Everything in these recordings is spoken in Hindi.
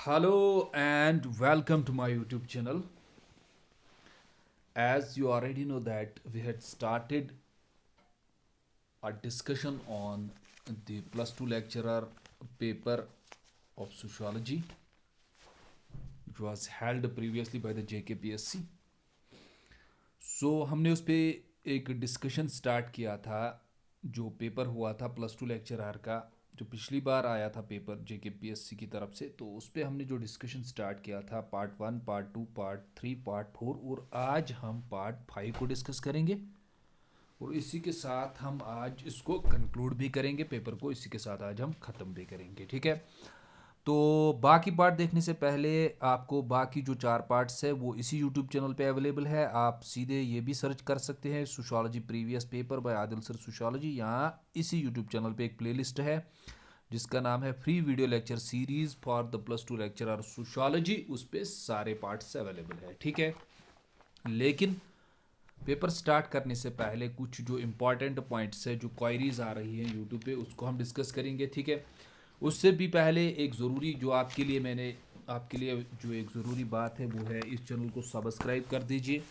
Hello and welcome to my YouTube channel. As you already know that we had started a discussion on the plus 2 lecturer paper of sociology which was held previously by the JKPSC. So हमने उस पर एक डिस्कशन स्टार्ट किया था जो पेपर हुआ था प्लस 2 लेक्चरर का जो पिछली बार आया था पेपर JKPSC की तरफ से। तो उस पर हमने जो डिस्कशन स्टार्ट किया था पार्ट 1 पार्ट 2 पार्ट 3 पार्ट 4 और आज हम पार्ट 5 को डिस्कस करेंगे और इसी के साथ हम आज इसको कंक्लूड भी करेंगे, पेपर को इसी के साथ आज हम ख़त्म भी करेंगे। ठीक है, तो बाकी पार्ट देखने से पहले आपको बाकी जो 4 पार्ट्स है वो इसी यूट्यूब चैनल पे अवेलेबल है। आप सीधे ये भी सर्च कर सकते हैं sociology previous paper by Adil sir sociology. यहाँ इसी यूट्यूब चैनल पे एक प्लेलिस्ट है जिसका नाम है free video lecture series for the plus 2 lecturer sociology. उस पर सारे पार्ट्स अवेलेबल है। ठीक है, लेकिन पेपर स्टार्ट करने से पहले कुछ जो इम्पोर्टेंट पॉइंट्स है, जो क्वायरीज आ रही है यूट्यूब पे, उसको हम डिस्कस करेंगे। ठीक है, उससे भी पहले एक ज़रूरी जो आपके लिए जो एक ज़रूरी बात है वो है इस चैनल को सब्सक्राइब कर दीजिए।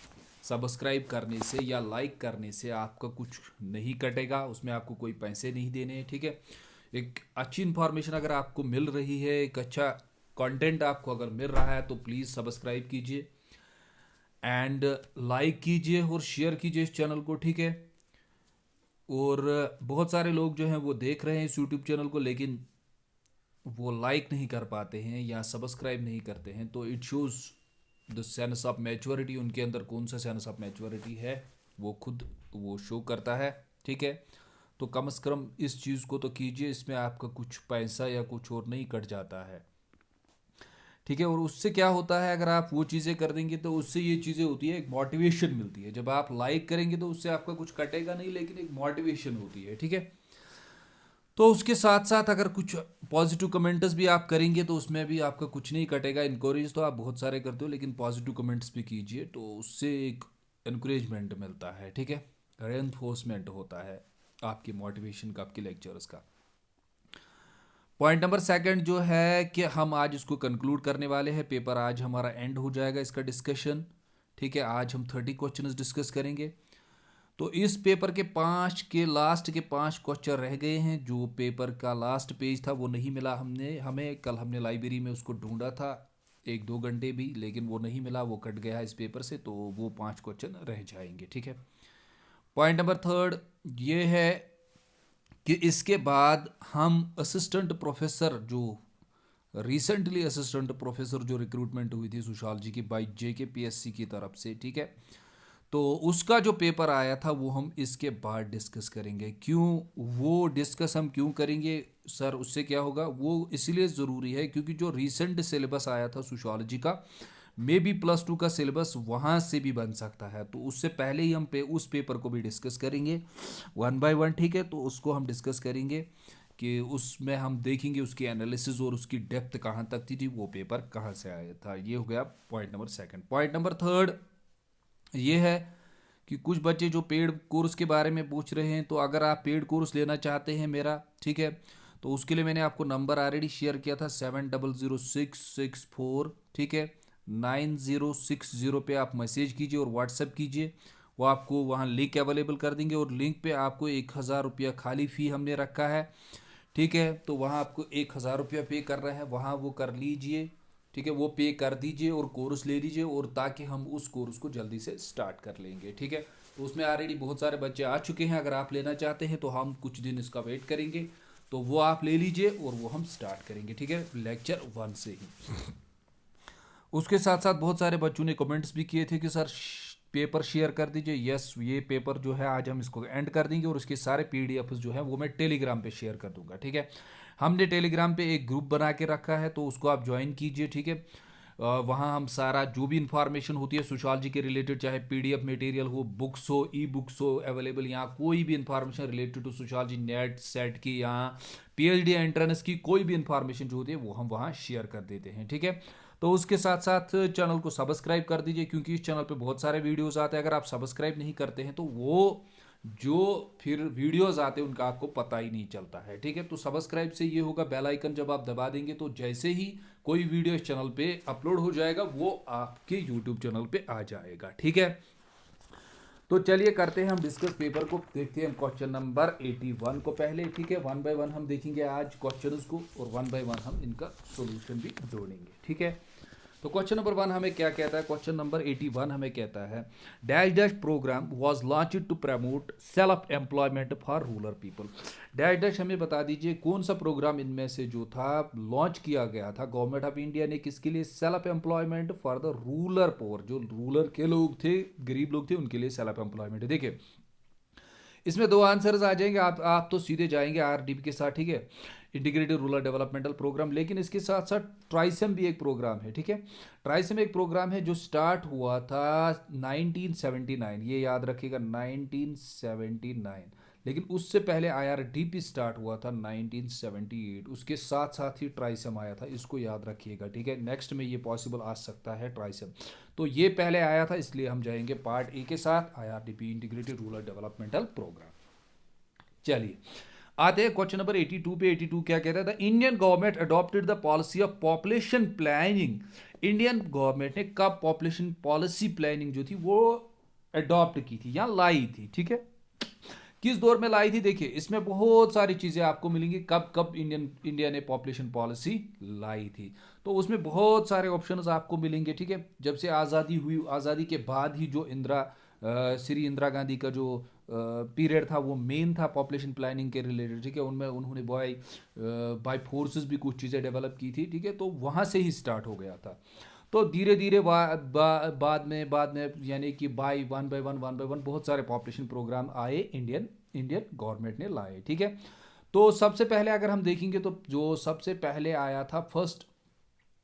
सब्सक्राइब करने से या लाइक करने से आपका कुछ नहीं कटेगा, उसमें आपको कोई पैसे नहीं देने हैं। ठीक है, एक अच्छी इन्फॉर्मेशन अगर आपको मिल रही है, एक अच्छा कंटेंट आपको अगर मिल रहा है तो प्लीज़ सब्सक्राइब कीजिए एंड लाइक कीजिए और शेयर कीजिए इस चैनल को। ठीक है, और बहुत सारे लोग जो हैं वो देख रहे हैं इस यूट्यूब चैनल को लेकिन वो लाइक नहीं कर पाते हैं या सब्सक्राइब नहीं करते हैं, तो it shows the sense of maturity. उनके अंदर कौन सा सेंस ऑफ मैच्योरिटी है वो खुद वो शो करता है। ठीक है, तो कम से कम इस चीज़ को तो कीजिए, इसमें आपका कुछ पैसा या कुछ और नहीं कट जाता है। ठीक है, और उससे क्या होता है, अगर आप वो चीज़ें कर देंगे तो उससे ये चीज़ें होती है, एक मोटिवेशन मिलती है। जब आप लाइक करेंगे तो उससे आपका कुछ कटेगा नहीं, लेकिन एक मोटिवेशन होती है। ठीक है, तो उसके साथ साथ अगर कुछ पॉजिटिव कमेंट्स भी आप करेंगे तो उसमें भी आपका कुछ नहीं कटेगा। इनकरेज तो आप बहुत सारे करते हो लेकिन पॉजिटिव कमेंट्स भी कीजिए तो उससे एक इनक्रेजमेंट मिलता है। ठीक है, रेनफोर्समेंट होता है आपकी मोटिवेशन का, आपके लेक्चर्स का। पॉइंट नंबर सेकंड जो है कि हम आज इसको कंक्लूड करने वाले हैं। पेपर आज हमारा एंड हो जाएगा इसका डिस्कशन। ठीक है, आज हम 30 क्वेश्चंस डिस्कस करेंगे। तो इस पेपर के लास्ट के 5 क्वेश्चन रह गए हैं। जो पेपर का लास्ट पेज था वो नहीं मिला हमें कल हमने लाइब्रेरी में उसको ढूंढा था 1-2 घंटे भी, लेकिन वो नहीं मिला, वो कट गया इस पेपर से, तो वो 5 क्वेश्चन रह जाएंगे। ठीक है, पॉइंट नंबर थर्ड ये है कि इसके बाद हम असिस्टेंट प्रोफेसर जो रिसेंटली असिस्टेंट प्रोफेसर जो रिक्रूटमेंट हुई थी सोशियोलॉजी की बाय JKPSC की तरफ से, ठीक है, तो उसका जो पेपर आया था वो हम इसके बाद डिस्कस करेंगे। क्यों वो डिस्कस हम क्यों करेंगे सर, उससे क्या होगा, वो इसलिए ज़रूरी है क्योंकि जो रिसेंट सिलेबस आया था सोशियोलॉजी का, मे बी प्लस 2 का सिलेबस वहाँ से भी बन सकता है। तो उससे पहले ही हम उस पेपर को भी डिस्कस करेंगे 1 बाय 1। ठीक है, तो उसको हम डिस्कस करेंगे कि उसमें हम देखेंगे उसकी एनालिसिस और उसकी डेप्थ कहाँ तक थी, वो पेपर कहाँ से आया था। ये हो गया point number second. Point number third ये है कि कुछ बच्चे जो पेड कोर्स के बारे में पूछ रहे हैं, तो अगर आप पेड कोर्स लेना चाहते हैं मेरा, ठीक है, तो उसके लिए मैंने आपको नंबर ऑलरेडी शेयर किया था 700664, ठीक है, 9060 पे आप मैसेज कीजिए और व्हाट्सएप कीजिए। वो आपको वहाँ लिंक अवेलेबल कर देंगे और लिंक पे आपको 1000 रुपया खाली फ़ी हमने रखा है। ठीक है, तो वहाँ आपको 1000 रुपया पे कर रहे हैं, वहाँ वो कर लीजिए। ठीक है, वो पे कर दीजिए और कोर्स ले लीजिए, और ताकि हम उस कोर्स को जल्दी से स्टार्ट कर लेंगे। ठीक है, तो उसमें ऑलरेडी बहुत सारे बच्चे आ चुके हैं। अगर आप लेना चाहते हैं तो हम कुछ दिन इसका वेट करेंगे, तो वो आप ले लीजिए और वो हम स्टार्ट करेंगे। ठीक है, लेक्चर 1 से ही। उसके साथ साथ बहुत सारे बच्चों ने कमेंट्स भी किए थे कि सर पेपर शेयर कर दीजिए। यस, ये पेपर जो है आज हम इसको एंड कर देंगे और उसके सारे PDF जो है वो मैं टेलीग्राम पे शेयर कर दूंगा। ठीक है, हमने टेलीग्राम पे एक ग्रुप बना के रखा है, तो उसको आप ज्वाइन कीजिए। ठीक है, वहाँ हम सारा जो भी इंफॉर्मेशन होती है सोशियोलॉजी के रिलेटेड, चाहे PDF मटेरियल हो, बुक्स हो, ई-बुक्स हो अवेलेबल, यहाँ कोई भी information related to sociology, net set की, यहाँ PhD एंट्रेंस की कोई भी इंफॉर्मेशन जो होती है वो हम वहाँ शेयर कर देते हैं। ठीक है, तो उसके साथ साथ चैनल को सब्सक्राइब कर दीजिए क्योंकि इस चैनल पे बहुत सारे वीडियोस आते हैं। अगर आप सब्सक्राइब नहीं करते हैं तो वो जो फिर वीडियोस आते हैं उनका आपको पता ही नहीं चलता है। ठीक है, तो सब्सक्राइब से ये होगा, बेल आइकन जब आप दबा देंगे तो जैसे ही कोई वीडियो इस चैनल पे अपलोड हो जाएगा वो आपके यूट्यूब चैनल पे आ जाएगा। ठीक है, तो चलिए करते हैं हम डिस्कस पेपर को, देखते हैं क्वेश्चन नंबर 81 को पहले। ठीक है, वन बाय वन हम देखेंगे आज क्वेश्चंस को और वन बाय वन हम इनका सॉल्यूशन भी जोड़ेंगे। ठीक है, तो क्वेश्चन नंबर 1 हमें क्या कहता है, क्वेश्चन नंबर 81 हमें कहता है dash dash program was launched to promote self employment for rural people. Dash dash हमें बता दीजिए कौन सा प्रोग्राम इनमें से जो था लॉन्च किया गया था गवर्नमेंट ऑफ इंडिया ने, किसके लिए, self employment for the rural poor, जो रूरल के लोग थे, गरीब लोग थे, उनके लिए सेल्फ एम्प्लॉयमेंट। देखिए इसमें दो आंसर्स आ जाएंगे, आप तो सीधे जाएंगे आरडीपी के साथ। ठीक है, इंटीग्रेटेड रूरल डेवलपमेंटल प्रोग्राम, लेकिन इसके साथ साथ ट्राइसम भी एक प्रोग्राम है। ठीक है, ट्राइसम एक प्रोग्राम है जो स्टार्ट हुआ था 1979, ये याद रखिएगा 1979, लेकिन उससे पहले आईआरडीपी स्टार्ट हुआ था 1978, उसके साथ साथ ही ट्राइसम आया था, इसको याद रखिएगा। ठीक है, नेक्स्ट में ये पॉसिबल आ सकता है ट्राइसम, तो ये पहले आया था, इसलिए हम जाएंगे पार्ट ए के साथ, IRDP integrated rural developmental program. चलिए आते हैं क्वेश्चन नंबर 82 पे। 82 क्या कहता है, the Indian government adopted the policy of population planning. Indian government ने कब पॉपुलेशन पॉलिसी प्लानिंग जो थी वो अडॉप्ट की थी या लाई थी। ठीक है, किस दौर में लाई थी, देखिए इसमें बहुत सारी चीजें आपको मिलेंगी, कब कब इंडिया ने पॉपुलेशन पॉलिसी लाई थी, तो उसमें बहुत सारे ऑप्शंस आपको मिलेंगे। ठीक है, जब से आज़ादी हुई, आज़ादी के बाद ही जो श्री इंदिरा गांधी का जो पीरियड था वो मेन था पॉपुलेशन प्लानिंग के रिलेटेड। ठीक है, उनमें उन्होंने बाय फोर्सेस भी कुछ चीज़ें डेवलप की थी। ठीक है, तो वहाँ से ही स्टार्ट हो गया था, तो धीरे धीरे बाद में यानी कि वन बाय वन बहुत सारे पॉपुलेशन प्रोग्राम आए, इंडियन इंडियन गवर्नमेंट ने लाए। ठीक है, तो सबसे पहले अगर हम देखेंगे तो जो सबसे पहले आया था फर्स्ट,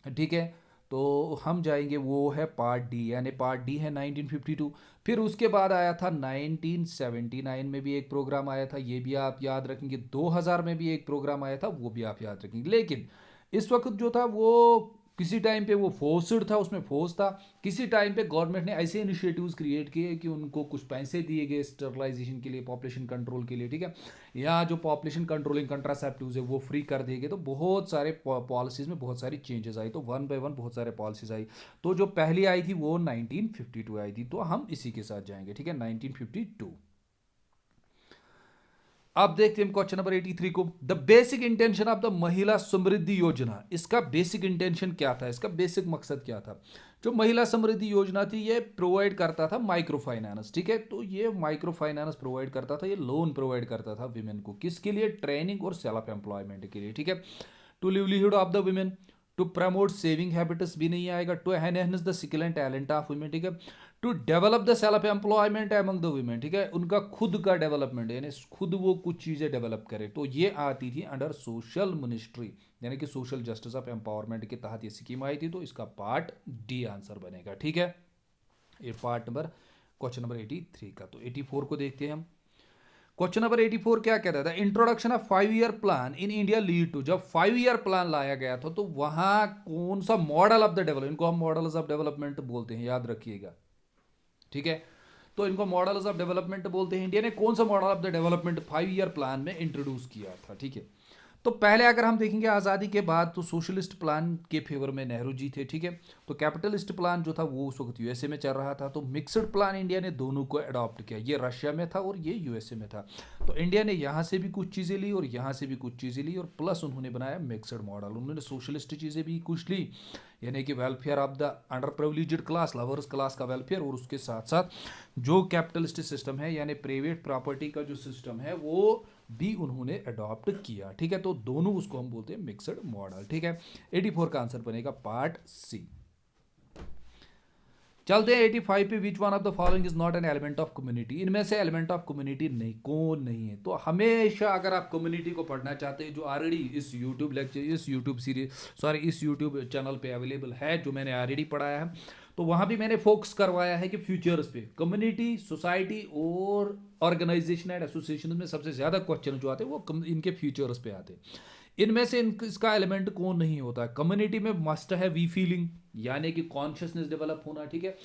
ठीक है, तो हम जाएंगे वो है पार्ट डी, यानी पार्ट डी है 1952। फिर उसके बाद आया था 1979 में भी एक प्रोग्राम आया था, ये भी आप याद रखेंगे। 2000 में भी एक प्रोग्राम आया था, वो भी आप याद रखेंगे। लेकिन इस वक्त जो था वो किसी टाइम पे वो फोर्स्ड था, उसमें फोर्स था, किसी टाइम पे गवर्नमेंट ने ऐसे इनिशिएटिव्स क्रिएट किए कि उनको कुछ पैसे दिए गए स्टरलाइजेशन के लिए, पॉपुलेशन कंट्रोल के लिए। ठीक है, या जो पॉपुलेशन कंट्रोलिंग कंट्रासेप्टिव्स है वो फ्री कर दिए गए, तो बहुत सारे पॉलिसीज में बहुत सारी चेंजेस आई, तो वन बाय वन बहुत सारे पॉलिसीज आई। तो जो पहली आई थी वो 1952 आई थी, तो हम इसी के साथ जाएंगे। ठीक है, 1952। अब देखते हैं क्वेश्चन नंबर 83 को, the basic intention of the महिला समृद्धि योजना। इसका बेसिक इंटेंशन क्या था, इसका बेसिक मकसद क्या था। जो महिला समृद्धि योजना थी ये प्रोवाइड करता था माइक्रो फाइनेंस। ठीक है, तो ये माइक्रो फाइनेंस प्रोवाइड करता था, ये लोन प्रोवाइड करता था विमेन को, किसके लिए, ट्रेनिंग और सेल्फ एम्प्लॉयमेंट के लिए। ठीक है, to livelihood of the women, to promote saving habits भी नहीं आएगा, to enhance the skill and talent of women. ठीक है, to develop the self employment among the women. ठीक है, उनका खुद का डेवलपमेंट, यानी खुद वो कुछ चीज़ें डेवलप करे, तो ये आती थी अंडर सोशल मिनिस्ट्री, यानी कि सोशल जस्टिस ऑफ एम्पावरमेंट के तहत ये स्कीम आई थी, तो इसका पार्ट डी आंसर बनेगा। ठीक है, ये पार्ट नंबर क्वेश्चन नंबर 83 का। तो 84 को देखते हैं हम। क्वेश्चन नंबर 84 क्या कहता था, introduction of 5 year plan in India lead to. जब 5 ईयर प्लान लाया गया था तो वहां कौन सा मॉडल ऑफ द डेवलपमेंट, इनको हम मॉडल्स ऑफ डेवलपमेंट बोलते हैं, याद रखिएगा। ठीक है, तो इनको मॉडल्स ऑफ डेवलपमेंट बोलते हैं। इंडिया ने कौन सा model of the development 5 year plan में इंट्रोड्यूस किया था। ठीक है, तो पहले अगर हम देखेंगे आज़ादी के बाद तो सोशलिस्ट प्लान के फेवर में नेहरू जी थे। ठीक है, तो कैपिटलिस्ट प्लान जो था वो उस वक्त यूएसए में चल रहा था, तो मिक्सड प्लान इंडिया ने दोनों को अडॉप्ट किया, ये रशिया में था और ये यूएसए में था। तो इंडिया ने यहाँ से भी कुछ चीज़ें ली और यहाँ से भी कुछ चीज़ें ली, और प्लस उन्होंने बनाया मिक्सड मॉडल। उन्होंने सोशलिस्ट चीज़ें भी कुछ ली, यानी कि welfare of the under privileged class, lovers class का वेलफेयर, और उसके साथ साथ जो कैपिटलिस्ट सिस्टम है यानी प्राइवेट प्रॉपर्टी का जो सिस्टम है वो भी उन्होंने अडॉप्ट किया। ठीक है, तो दोनों उसको हम बोलते हैं मिक्सड मॉडल। ठीक है, 84 का आंसर बनेगा पार्ट सी। चलते हैं 85 पे, which one of the following is not an element of community. इनमें से एलिमेंट ऑफ कम्युनिटी नहीं, कौन नहीं है। तो हमेशा अगर आप कम्युनिटी को पढ़ना चाहते हैं, जो ऑलरेडी इस यूट्यूब लेक्चर, इस यूट्यूब सीरीज, सॉरी इस यूट्यूब चैनल पे अवेलेबल है, जो मैंने ऑलरेडी पढ़ाया है, तो वहाँ भी मैंने फोकस करवाया है कि फ्यूचर्स पे कम्युनिटी, सोसाइटी और ऑर्गेनाइजेशन एंड एसोसिएशन में सबसे ज़्यादा क्वेश्चन जो आते हैं वो इनके फ्यूचर्स पे आते हैं। इनमें से इसका एलिमेंट कौन नहीं होता है। कम्युनिटी में मस्ट है वी फीलिंग, यानी कि कॉन्शियसनेस डेवलप होना। ठीक है,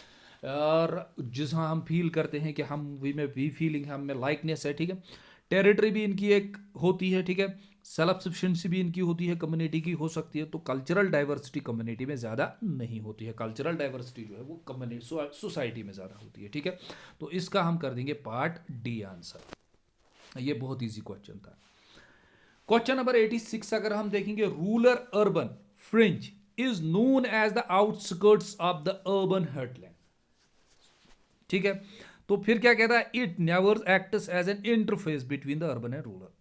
और जिस हम फील करते हैं कि हम वी फीलिंग है, हमें लाइकनेस है, ठीक है। टेरिटरी भी इनकी एक होती है, ठीक है। सेल्फ सफिशिएंसी भी इनकी होती है, कम्युनिटी की हो सकती है। तो कल्चरल डाइवर्सिटी कम्युनिटी में ज़्यादा नहीं होती है, कल्चरल डाइवर्सिटी जो है वो कम्युनिटी सोसाइटी में ज़्यादा होती है, ठीक है। तो इसका हम कर देंगे पार्ट डी आंसर। ये बहुत ईजी क्वेश्चन था। क्वेश्चन नंबर 86 अगर हम देखेंगे, rural urban fringe is known as the outskirts of the urban heartland, ठीक है। तो फिर क्या कहता है, it never acts as an interface between the urban and rural.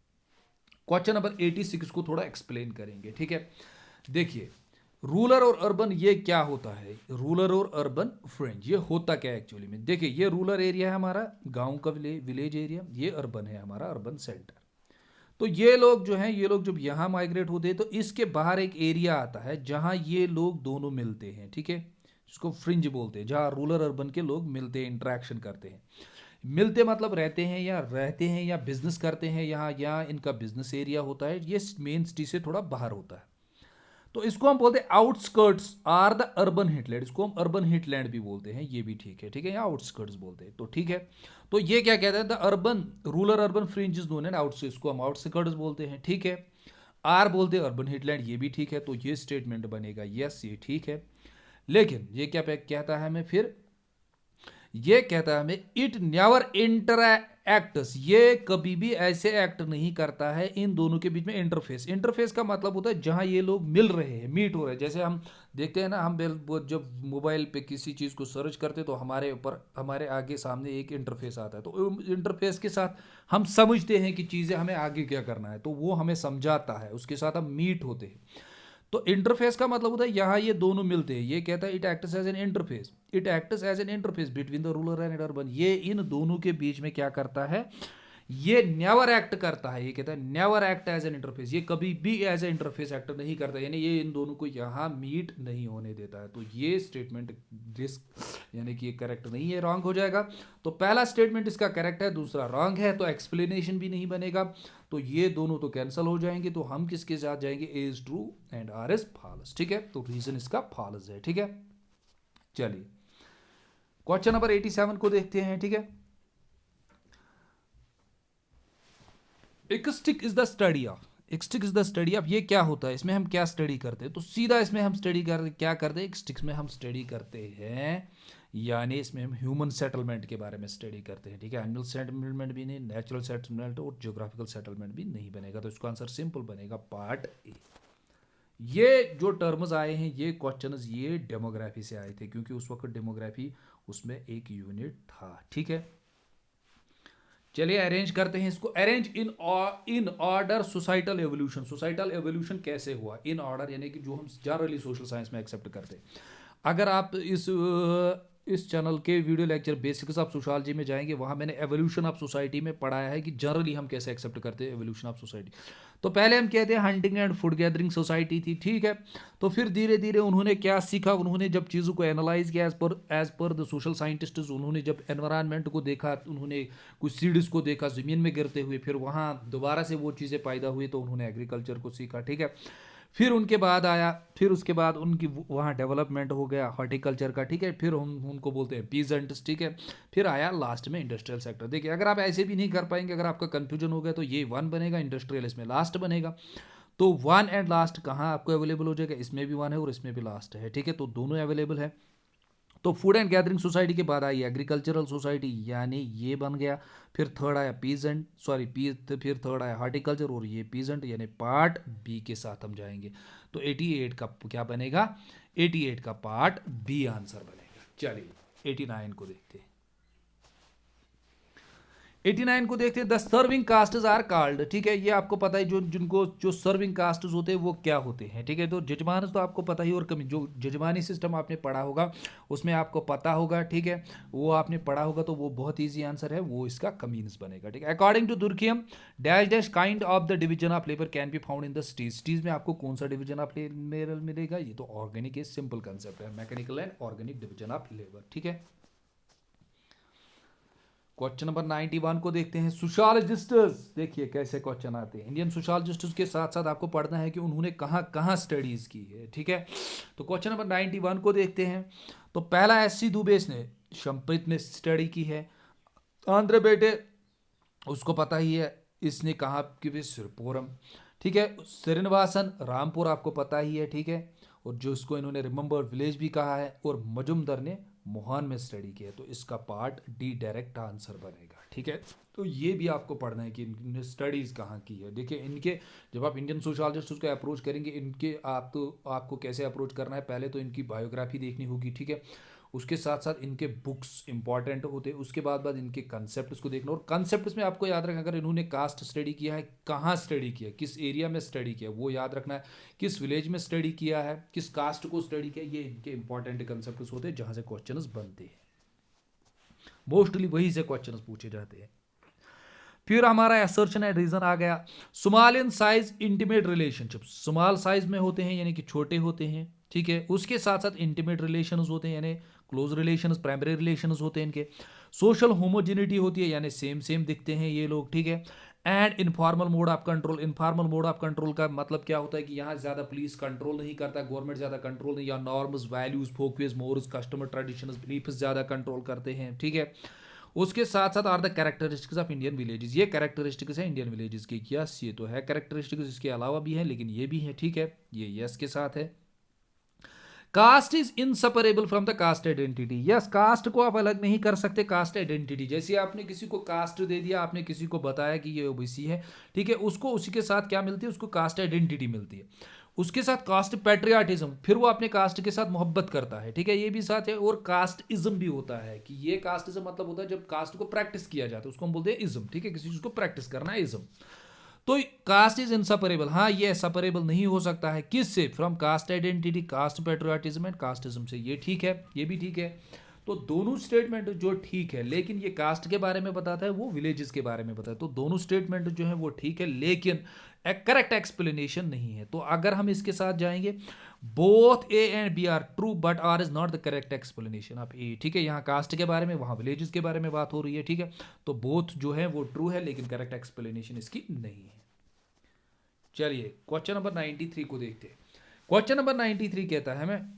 Question number 86 को थोड़ा एक्सप्लेन करेंगे, ठीक है। देखिए, रूरल और अर्बन ये क्या होता है, रूरल और अर्बन फ्रिंज ये होता क्या है एक्चुअली में। देखिए, ये रूरल एरिया है हमारा, गांव का विलेज एरिया, ये अर्बन है हमारा, अर्बन सेंटर। तो ये लोग जो हैं, ये लोग जब यहाँ माइग्रेट होते हैं तो इसके बाहर एक एरिया आता है जहाँ ये लोग दोनों मिलते हैं, ठीक है, जिसको फ्रिंज बोलते हैं, जहाँ रूरल अर्बन के लोग मिलते हैं, इंटरेक्शन करते हैं। मिलते मतलब रहते हैं या बिजनेस करते हैं यहाँ, या इनका बिजनेस एरिया होता है, ये मेन सिटी से थोड़ा बाहर होता है। तो इसको हम बोलते हैं आउटस्कर्ट्स आर द अर्बन हिटलैंड, इसको हम अर्बन हिटलैंड भी बोलते हैं, ये भी ठीक है, ठीक है, या आउटस्कर्ट्स बोलते हैं, तो ठीक है। तो ये क्या कहते हैं, the urban rural urban fringe is known and outskirts, इसको हम आउटस्कर्ट्स बोलते हैं, ठीक है। आर बोलते हैं अर्बन हिटलैंड, ये भी ठीक है। तो ये स्टेटमेंट बनेगा यस, ये ठीक है। लेकिन ये क्या कहता है हमें, फिर ये कहता है हमें, इट नेवर इंटरएक्ट्स, ये कभी भी ऐसे एक्ट नहीं करता है इन दोनों के बीच में इंटरफेस। इंटरफेस का मतलब होता है जहां ये लोग मिल रहे हैं, मीट हो रहे हैं। जैसे हम देखते हैं ना, हम जब मोबाइल पे किसी चीज़ को सर्च करते हैं तो हमारे ऊपर, हमारे आगे सामने एक इंटरफेस आता है, तो इंटरफेस के साथ हम समझते हैं कि चीज़ें हमें आगे क्या करना है, तो वो हमें समझाता है, उसके साथ हम मीट होते हैं। तो इंटरफेस का मतलब होता है यहाँ ये दोनों मिलते हैं। ये कहता है it acts as an interface, it acts as an interface between the rural and urban, ये इन दोनों के बीच में क्या करता है, ये नेवर एक्ट करता है। ये कहता है never act as an interface, ये कभी भी एज ए इंटरफेस एक्ट नहीं करता, यानी ये इन दोनों को यहाँ मीट नहीं होने देता है। तो ये स्टेटमेंट यानी कि ये करेक्ट नहीं है, रॉन्ग हो जाएगा। तो पहला स्टेटमेंट इसका करेक्ट है, दूसरा रॉन्ग है, तो एक्सप्लेनेशन भी नहीं बनेगा। तो ये दोनों तो कैंसिल हो जाएंगे। तो हम किसके साथ जाएंगे, A is true and R is false, ठीक है। तो रीजन इसका फॉल्स है, ठीक है। चलिए क्वेश्चन नंबर 87 को देखते हैं, ठीक है। Ekistics is the study of, ekistics is the study of, ये क्या होता है, इसमें हम क्या स्टडी करते हैं। तो सीधा इसमें हम स्टडी क्या करते हैं, एक्स्टिक्स में हम स्टडी करते हैं, यानी इसमें हम ह्यूमन सेटलमेंट के बारे में स्टडी करते हैं, ठीक है। एनिमल सेटलमेंट भी नहीं, नेचुरल सेटलमेंट और ज्योग्राफिकल सेटलमेंट भी नहीं बनेगा। तो इसका आंसर सिंपल बनेगा पार्ट ए। ये जो टर्म्स आए हैं, ये क्वेश्चंस ये डेमोग्राफी से आए थे, क्योंकि उस वक्त डेमोग्राफी उसमें एक यूनिट था, ठीक है। चलिए अरेंज करते हैं इसको। Arrange in order societal evolution, societal evolution कैसे हुआ इन ऑर्डर, यानी कि जो हम जनरली सोशल साइंस में एक्सेप्ट करते हैं। अगर आप इस चैनल के video lecture basics of sociology में जाएंगे, वहाँ मैंने एवोल्यूशन ऑफ सोसाइटी में पढ़ाया है कि जनरली हम कैसे एक्सेप्ट करते हैं एवोल्यूशन ऑफ सोसाइटी। तो पहले हम कहते हैं hunting and food gathering society थी, ठीक है। तो फिर धीरे धीरे उन्होंने क्या सीखा, उन्होंने जब चीज़ों को एनालाइज किया as per the social scientist, उन्होंने जब एनवायरनमेंट को देखा, उन्होंने कुछ सीड्स को देखा ज़मीन में गिरते हुए, फिर वहाँ दोबारा से वो चीज़ें पैदा हुई, तो उन्होंने एग्रीकल्चर को सीखा, ठीक है। फिर उनके बाद आया, फिर उसके बाद उनकी वहाँ डेवलपमेंट हो गया हॉर्टिकल्चर का, ठीक है। फिर हम उनको बोलते हैं पीजेंट्स, ठीक है। फिर आया लास्ट में इंडस्ट्रियल सेक्टर। देखिए अगर आप ऐसे भी नहीं कर पाएंगे, अगर आपका कंफ्यूजन हो गया, तो ये 1 बनेगा, इंडस्ट्रियल इसमें लास्ट बनेगा। तो 1 एंड लास्ट कहाँ आपको अवेलेबल हो जाएगा, इसमें भी 1 है और इसमें भी लास्ट है, ठीक है। तो दोनों अवेलेबल है। तो फूड एंड गैदरिंग सोसाइटी के बाद आई एग्रीकल्चरल सोसाइटी, यानी ये बन गया। फिर थर्ड आया फिर थर्ड आया हार्टिकल्चर, और ये पीजेंट, यानी पार्ट बी के साथ हम जाएंगे। तो 88 का क्या बनेगा, 88 का पार्ट बी आंसर बनेगा। चलिए 89 को देखते हैं। 89 को देखते हैं। The serving castes are called, ठीक है। ये आपको पता है, जो सर्विंग कास्ट्स होते हैं वो क्या होते हैं, ठीक है। तो जजमान तो आपको पता ही, और कमी जो जजमानी सिस्टम आपने पढ़ा होगा उसमें आपको पता होगा, ठीक है। वो आपने पढ़ा होगा, तो वो बहुत ईजी आंसर है, वो इसका कमीन्स बनेगा, ठीक है। According to Durkheim dash dash kind of the division of labour can be found in the cities, cities में आपको कौन सा डिवीजन ऑफ लेबर मिलेगा, ये तो ऑर्गेनिक है, सिंपल कंसेप्ट है, mechanical and organic division of labour, ठीक है। क्वेश्चन नंबर 91 को देखते हैं। सोशियोलॉजिस्ट्स, देखिए कैसे क्वेश्चन आते हैं। इंडियन सोशियोलॉजिस्ट्स के साथ साथ आपको पढ़ना है कि उन्होंने कहाँ कहाँ स्टडीज की है, ठीक है। तो क्वेश्चन नंबर 91 को देखते हैं। तो पहला एससी दुबे ने शंपित ने स्टडी की है। आंध्र बेटे उसको पता ही है, इसने कहा कि सिरपुरम, ठीक है। श्रीनिवासन रामपुर आपको पता ही है, ठीक है। और जो इसको इन्होंने रिमेंबर विलेज भी कहा है। और मजुमदार ने मोहान में स्टडी किया है। तो इसका पार्ट डी डायरेक्ट आंसर बनेगा, ठीक है। तो ये भी आपको पढ़ना है कि इन्होंने स्टडीज कहाँ की है। देखिए इनके, जब आप इंडियन सोशोलॉजिस्ट उसको अप्रोच करेंगे, इनके आपको कैसे अप्रोच करना है, पहले तो इनकी बायोग्राफी देखनी होगी, ठीक है। उसके साथ साथ इनके बुक्स इंपॉर्टेंट होते हैं, उसके बाद इनके कंसेप्ट को देखना। और कंसेप्ट में आपको याद रखना, अगर इन्होंने कास्ट स्टडी किया है, कहाँ स्टडी किया, किस एरिया में स्टडी किया, वो याद रखना है। किस विलेज में स्टडी किया है, किस कास्ट को स्टडी किया, ये इनके इंपॉर्टेंट कंसेप्ट होते हैं जहाँ से क्वेश्चन बनते हैं। मोस्टली वही से क्वेश्चन पूछे जाते हैं। फिर हमारा असर्शन एंड रीजन आ गया। Small in size intimate relationship, small size में होते हैं यानी कि छोटे होते हैं, ठीक है। उसके साथ साथ इंटीमेट रिलेशंस होते हैं यानी क्लोज रिलेशंस, प्राइमरी रिलेशंस होते हैं इनके। सोशल होमोजेनिटी होती है यानी सेम सेम दिखते हैं ये लोग, ठीक है। And informal mode of control, informal mode of control का मतलब क्या होता है कि यहाँ ज्यादा पुलिस कंट्रोल नहीं करता, गवर्नमेंट ज्यादा कंट्रोल नहीं, या norms values focus morals customer traditions beliefs ज्यादा कंट्रोल करते हैं, ठीक है। उसके साथ साथ are the characteristics of Indian villages, ये कैरेक्टरिस्टिक्स है इंडियन विलेजेस की। यस ये तो है कैरेक्टरिस्टिक्स, इसके अलावा भी है लेकिन ये भी है, ठीक है। ये यस के साथ है। Caste is inseparable from the caste identity, yes caste को आप अलग नहीं कर सकते कास्ट आइडेंटिटी। जैसे आपने किसी को कास्ट दे दिया, आपने किसी को बताया कि ये ओबीसी है, ठीक है, उसको उसी के साथ क्या मिलती है, उसको कास्ट आइडेंटिटी मिलती है। उसके साथ कास्ट पैट्रियाटिज्म, फिर वो अपने कास्ट के साथ मोहब्बत करता है, ठीक है, ये भी साथ है। और कास्टिज्म भी होता है कि ये कास्टिज्म मतलब होता है जब कास्ट को प्रैक्टिस किया जाता है, उसको हम बोलते हैं इज्म, ठीक है, किसी चीज को प्रैक्टिस करना है इज्म। तो कास्ट इज इनसेपरेबल, हाँ ये सेपरेबल नहीं हो सकता है किससे, from caste identity, caste patriotism and casteism से, ये ठीक है, ये भी ठीक है। तो दोनों स्टेटमेंट जो ठीक है, लेकिन ये कास्ट के बारे में बताता है, वो विलेजेस के बारे में बताता है। तो दोनों स्टेटमेंट जो है वो ठीक है, लेकिन एक करेक्ट एक्सप्लेनेशन नहीं है। तो अगर हम इसके साथ जाएंगे, both A and B are true but R is not the correct explanation of A, ठीक है। यहाँ कास्ट के बारे में, वहाँ विलेजेस के बारे में बात हो रही है, ठीक है। तो बोथ जो है वो ट्रू है, लेकिन करेक्ट एक्सप्लेनेशन इसकी नहीं है। चलिए क्वेश्चन नंबर 93 को देखते हैं। क्वेश्चन नंबर 93 कहता है हमें,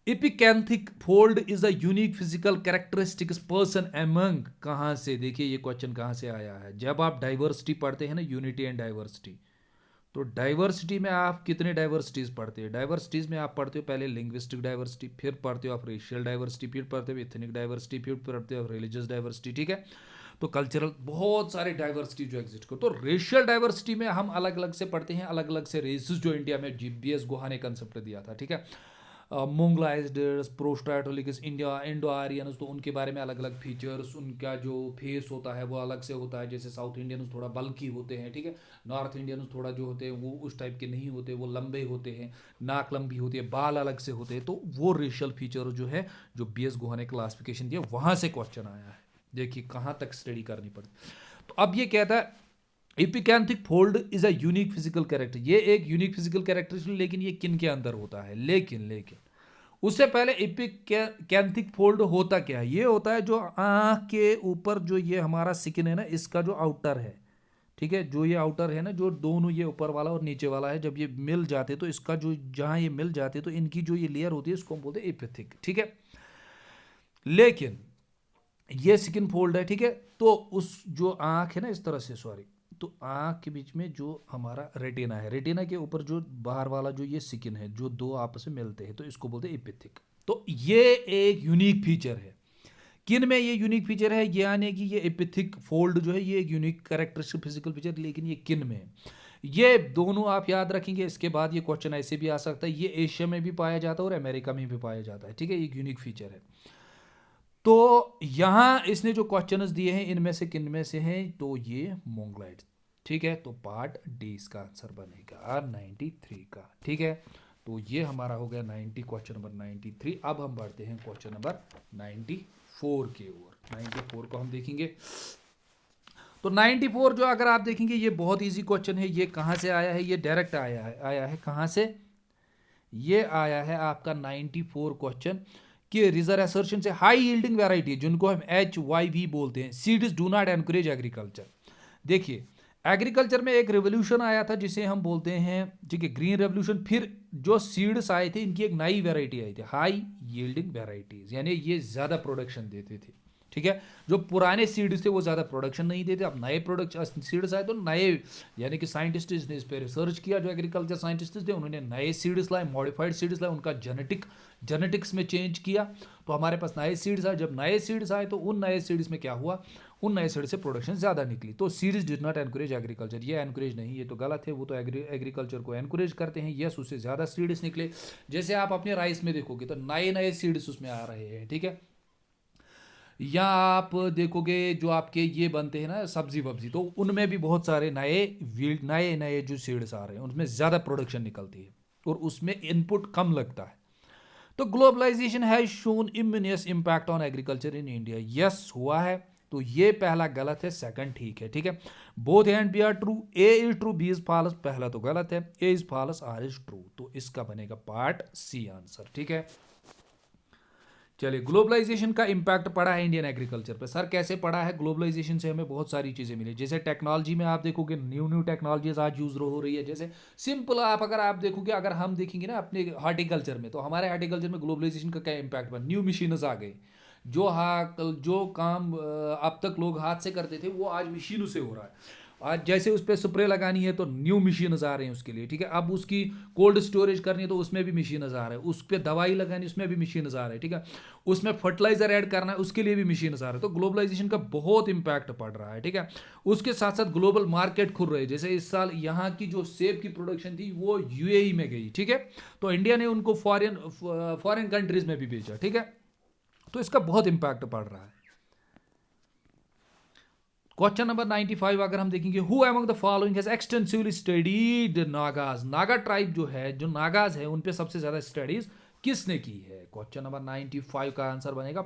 epicanthic fold is a unique physical characteristics person among, कहां से, देखिए ये क्वेश्चन कहां से आया है। जब आप डाइवर्सिटी पढ़ते हैं ना, यूनिटी एंड डाइवर्सिटी, तो डाइवर्सिटी में आप कितने डाइवर्सिटीज पढ़ते हैं। डाइवर्सिटीज में आप पढ़ते हो पहले लिंग्विस्टिक डाइवर्सिटी, फिर पढ़ते हो आप रेशियल डाइवर्सिटी, फिर पढ़ते हो एथनिक डाइवर्सिटी, फिर पढ़ते हो रिलीजियस डाइवर्सिटी, ठीक है। तो कल्चरल बहुत सारे डाइवर्सिटी जो एग्जिस्ट कर। तो रेशियल डाइवर्सिटी में हम अलग अलग से पढ़ते हैं, अलग अलग से रेसेस जो इंडिया में जीबीएस गुहा ने कंसेप्ट दिया था, ठीक है। मोंगलाइज्ड, प्रोस्टाटोलिकस, इंडिया, इंडो आर्यंस, तो उनके बारे में अलग अलग फीचर्स, उनका जो फेस होता है वो अलग से होता है। जैसे साउथ इंडियंस थोड़ा बल्की होते हैं, ठीक है, नॉर्थ इंडियंस थोड़ा जो होते हैं वो उस टाइप के नहीं होते, वो लंबे होते हैं, नाक लंबी होती है, बाल अलग से होते हैं। तो वो रेशियल फीचर जो है, जो बीएस गुहा ने क्लासिफिकेशन दिया, वहां से क्वेश्चन आया है। देखिए कहाँ तक स्टडी करनी पड़ती। तो अब ये कहता है epicanthic fold is a unique physical character, ये एक यूनिक फिजिकल कैरेक्टर, लेकिन ये किन के अंदर होता है। लेकिन उससे पहले इपिकैंथिक फोल्ड होता क्या है, ये होता है जो आंख के ऊपर जो ये हमारा स्किन है ना, इसका जो आउटर है, ठीक है, जो ये आउटर है ना, जो दोनों ये ऊपर वाला और नीचे वाला है, जब ये मिल जाते तो इसका जो जहां ये मिल जाते तो इनकी जो ये लेयर होती है इसको हम बोलते हैं एपिथिक, ठीक है। लेकिन ये स्किन फोल्ड है, ठीक है। तो उस जो आंख है ना इस तरह से, सॉरी, तो आंख के बीच में जो हमारा रेटिना है, रेटिना के ऊपर जो बाहर वाला जो ये स्किन है, जो दो आपस में मिलते हैं, तो इसको बोलते हैं एपिथिक। तो ये एक यूनिक फीचर है। किन में ये यूनिक फीचर है, यानी कि ये एपिथिक फोल्ड जो है ये एक यूनिक कैरेक्टरिस्टिक फिजिकल फीचर, लेकिन ये किन में है, ये दोनों आप याद रखेंगे। इसके बाद ये क्वेश्चन ऐसे भी आ सकता है, ये एशिया में भी पाया जाता है और अमेरिका में भी पाया जाता है, ठीक है, एक यूनिक फीचर है। तो यहां इसने जो क्वेश्चंस दिए हैं इनमें से किन में से हैं, तो ये मोंगलाइड, ठीक है। तो पार्ट डी इसका आंसर बनेगा 93 का, ठीक है। तो ये हमारा हो गया 90, क्वेश्चन नंबर 93। अब हम बढ़ते हैं क्वेश्चन नंबर 94 की ओर। 94 को हम देखेंगे। तो 94 जो अगर आप देखेंगे ये बहुत इजी क्वेश्चन है। ये कहां से आया है, ये डायरेक्ट आया है कहां से, ये आया है आपका 94 क्वेश्चन कि रिजर्व असर्शन से हाई यील्डिंग वैरायटी जिनको हम HYV बोलते हैं, seeds do not encourage agriculture. देखिए एग्रीकल्चर में एक रेवोल्यूशन आया था जिसे हम बोलते हैं, ठीक है, ग्रीन रेवोल्यूशन। फिर जो सीड्स आए थे इनकी एक नई वैरायटी आई थी, हाई यील्डिंग वेराइटीज, यानी ये ज़्यादा प्रोडक्शन देते थे। ठीक है, जो पुराने सीड्स थे वो ज़्यादा प्रोडक्शन नहीं देते। अब नए प्रोडक्ट सीड्स आए तो नए, यानी कि साइंटिस्ट ने इस पर रिसर्च किया, जो एग्रीकल्चर साइंटिस्ट थे उन्होंने नए सीड्स लाए, मॉडिफाइड सीड्स लाए, उनका जेनेटिक्स में चेंज किया, तो हमारे पास नए सीड्स आए। जब नए सीड्स आए तो उन नए सीड्स में क्या हुआ, उन नए सीड्स से प्रोडक्शन ज़्यादा निकली। तो seeds did not encourage agriculture, ये एनकरेज नहीं, ये तो गलत है। वो तो एग्रीकल्चर को एनकरेज करते हैं, यस, उससे ज़्यादा सीड्स निकले। जैसे आप अपने राइस में देखोगे तो नए नए सीड्स उसमें आ रहे हैं। ठीक है, या आप देखोगे जो आपके ये बनते हैं ना सब्जी वब्जी, तो उनमें भी बहुत सारे नए नए जो सीड्स आ रहे हैं, उनमें ज़्यादा प्रोडक्शन निकलती है और उसमें इनपुट कम लगता है। तो globalisation has shown enormous impact on agriculture in India, yes हुआ है। तो ये पहला गलत है, सेकंड ठीक है। ठीक है, both and B are true, A is true, B is false. पहला तो गलत है, A is false, R is true. तो इसका बनेगा पार्ट सी आंसर। ठीक है, चलिए, ग्लोबलाइजेशन का इंपैक्ट पड़ा है इंडियन एग्रीकल्चर पर। सर कैसे पड़ा है? ग्लोबलाइजेशन से हमें बहुत सारी चीज़ें मिली, जैसे टेक्नोलॉजी में आप देखोगे न्यू टेक्नोलॉजीज आज यूज़ हो रही है। जैसे सिंपल अगर आप देखोगे, अगर हम देखेंगे ना अपने हार्टिकल्चर में, तो हमारे हार्टिकल्चर में ग्लोबलाइजेशन का क्या इंपैक्ट बना, न्यू मशीन्स आ गई। जो काम अब तक लोग हाथ से करते थे वो आज मशीनों से हो रहा है। आज जैसे उस पर स्प्रे लगानी है तो न्यू मशीन आ रहे हैं उसके लिए। ठीक है, अब उसकी कोल्ड स्टोरेज करनी है तो उसमें भी मशीन आ रहा है, उस पर दवाई लगानी उसमें भी मशीन आ रहा है। ठीक है, उसमें फर्टिलाइजर ऐड करना है उसके लिए भी मशीन आ रहा है। तो ग्लोबलाइजेशन का बहुत इंपैक्ट पड़ रहा है। ठीक है, उसके साथ साथ ग्लोबल मार्केट खुल रहे हैं। जैसे इस साल यहाँ की जो सेब की प्रोडक्शन थी वो यूएई में गई। ठीक है, तो इंडिया ने उनको फॉरेन कंट्रीज में भी भेजा। ठीक है, तो इसका बहुत इंपैक्ट पड़ रहा है। क्वेश्चन नंबर 95 अगर हम देखेंगे, who among the following has extensively studied Nagas, Naga tribe जो है, जो नागाज है, उन पे सबसे ज्यादा स्टडीज किसने की है? क्वेश्चन नंबर 95 का आंसर बनेगा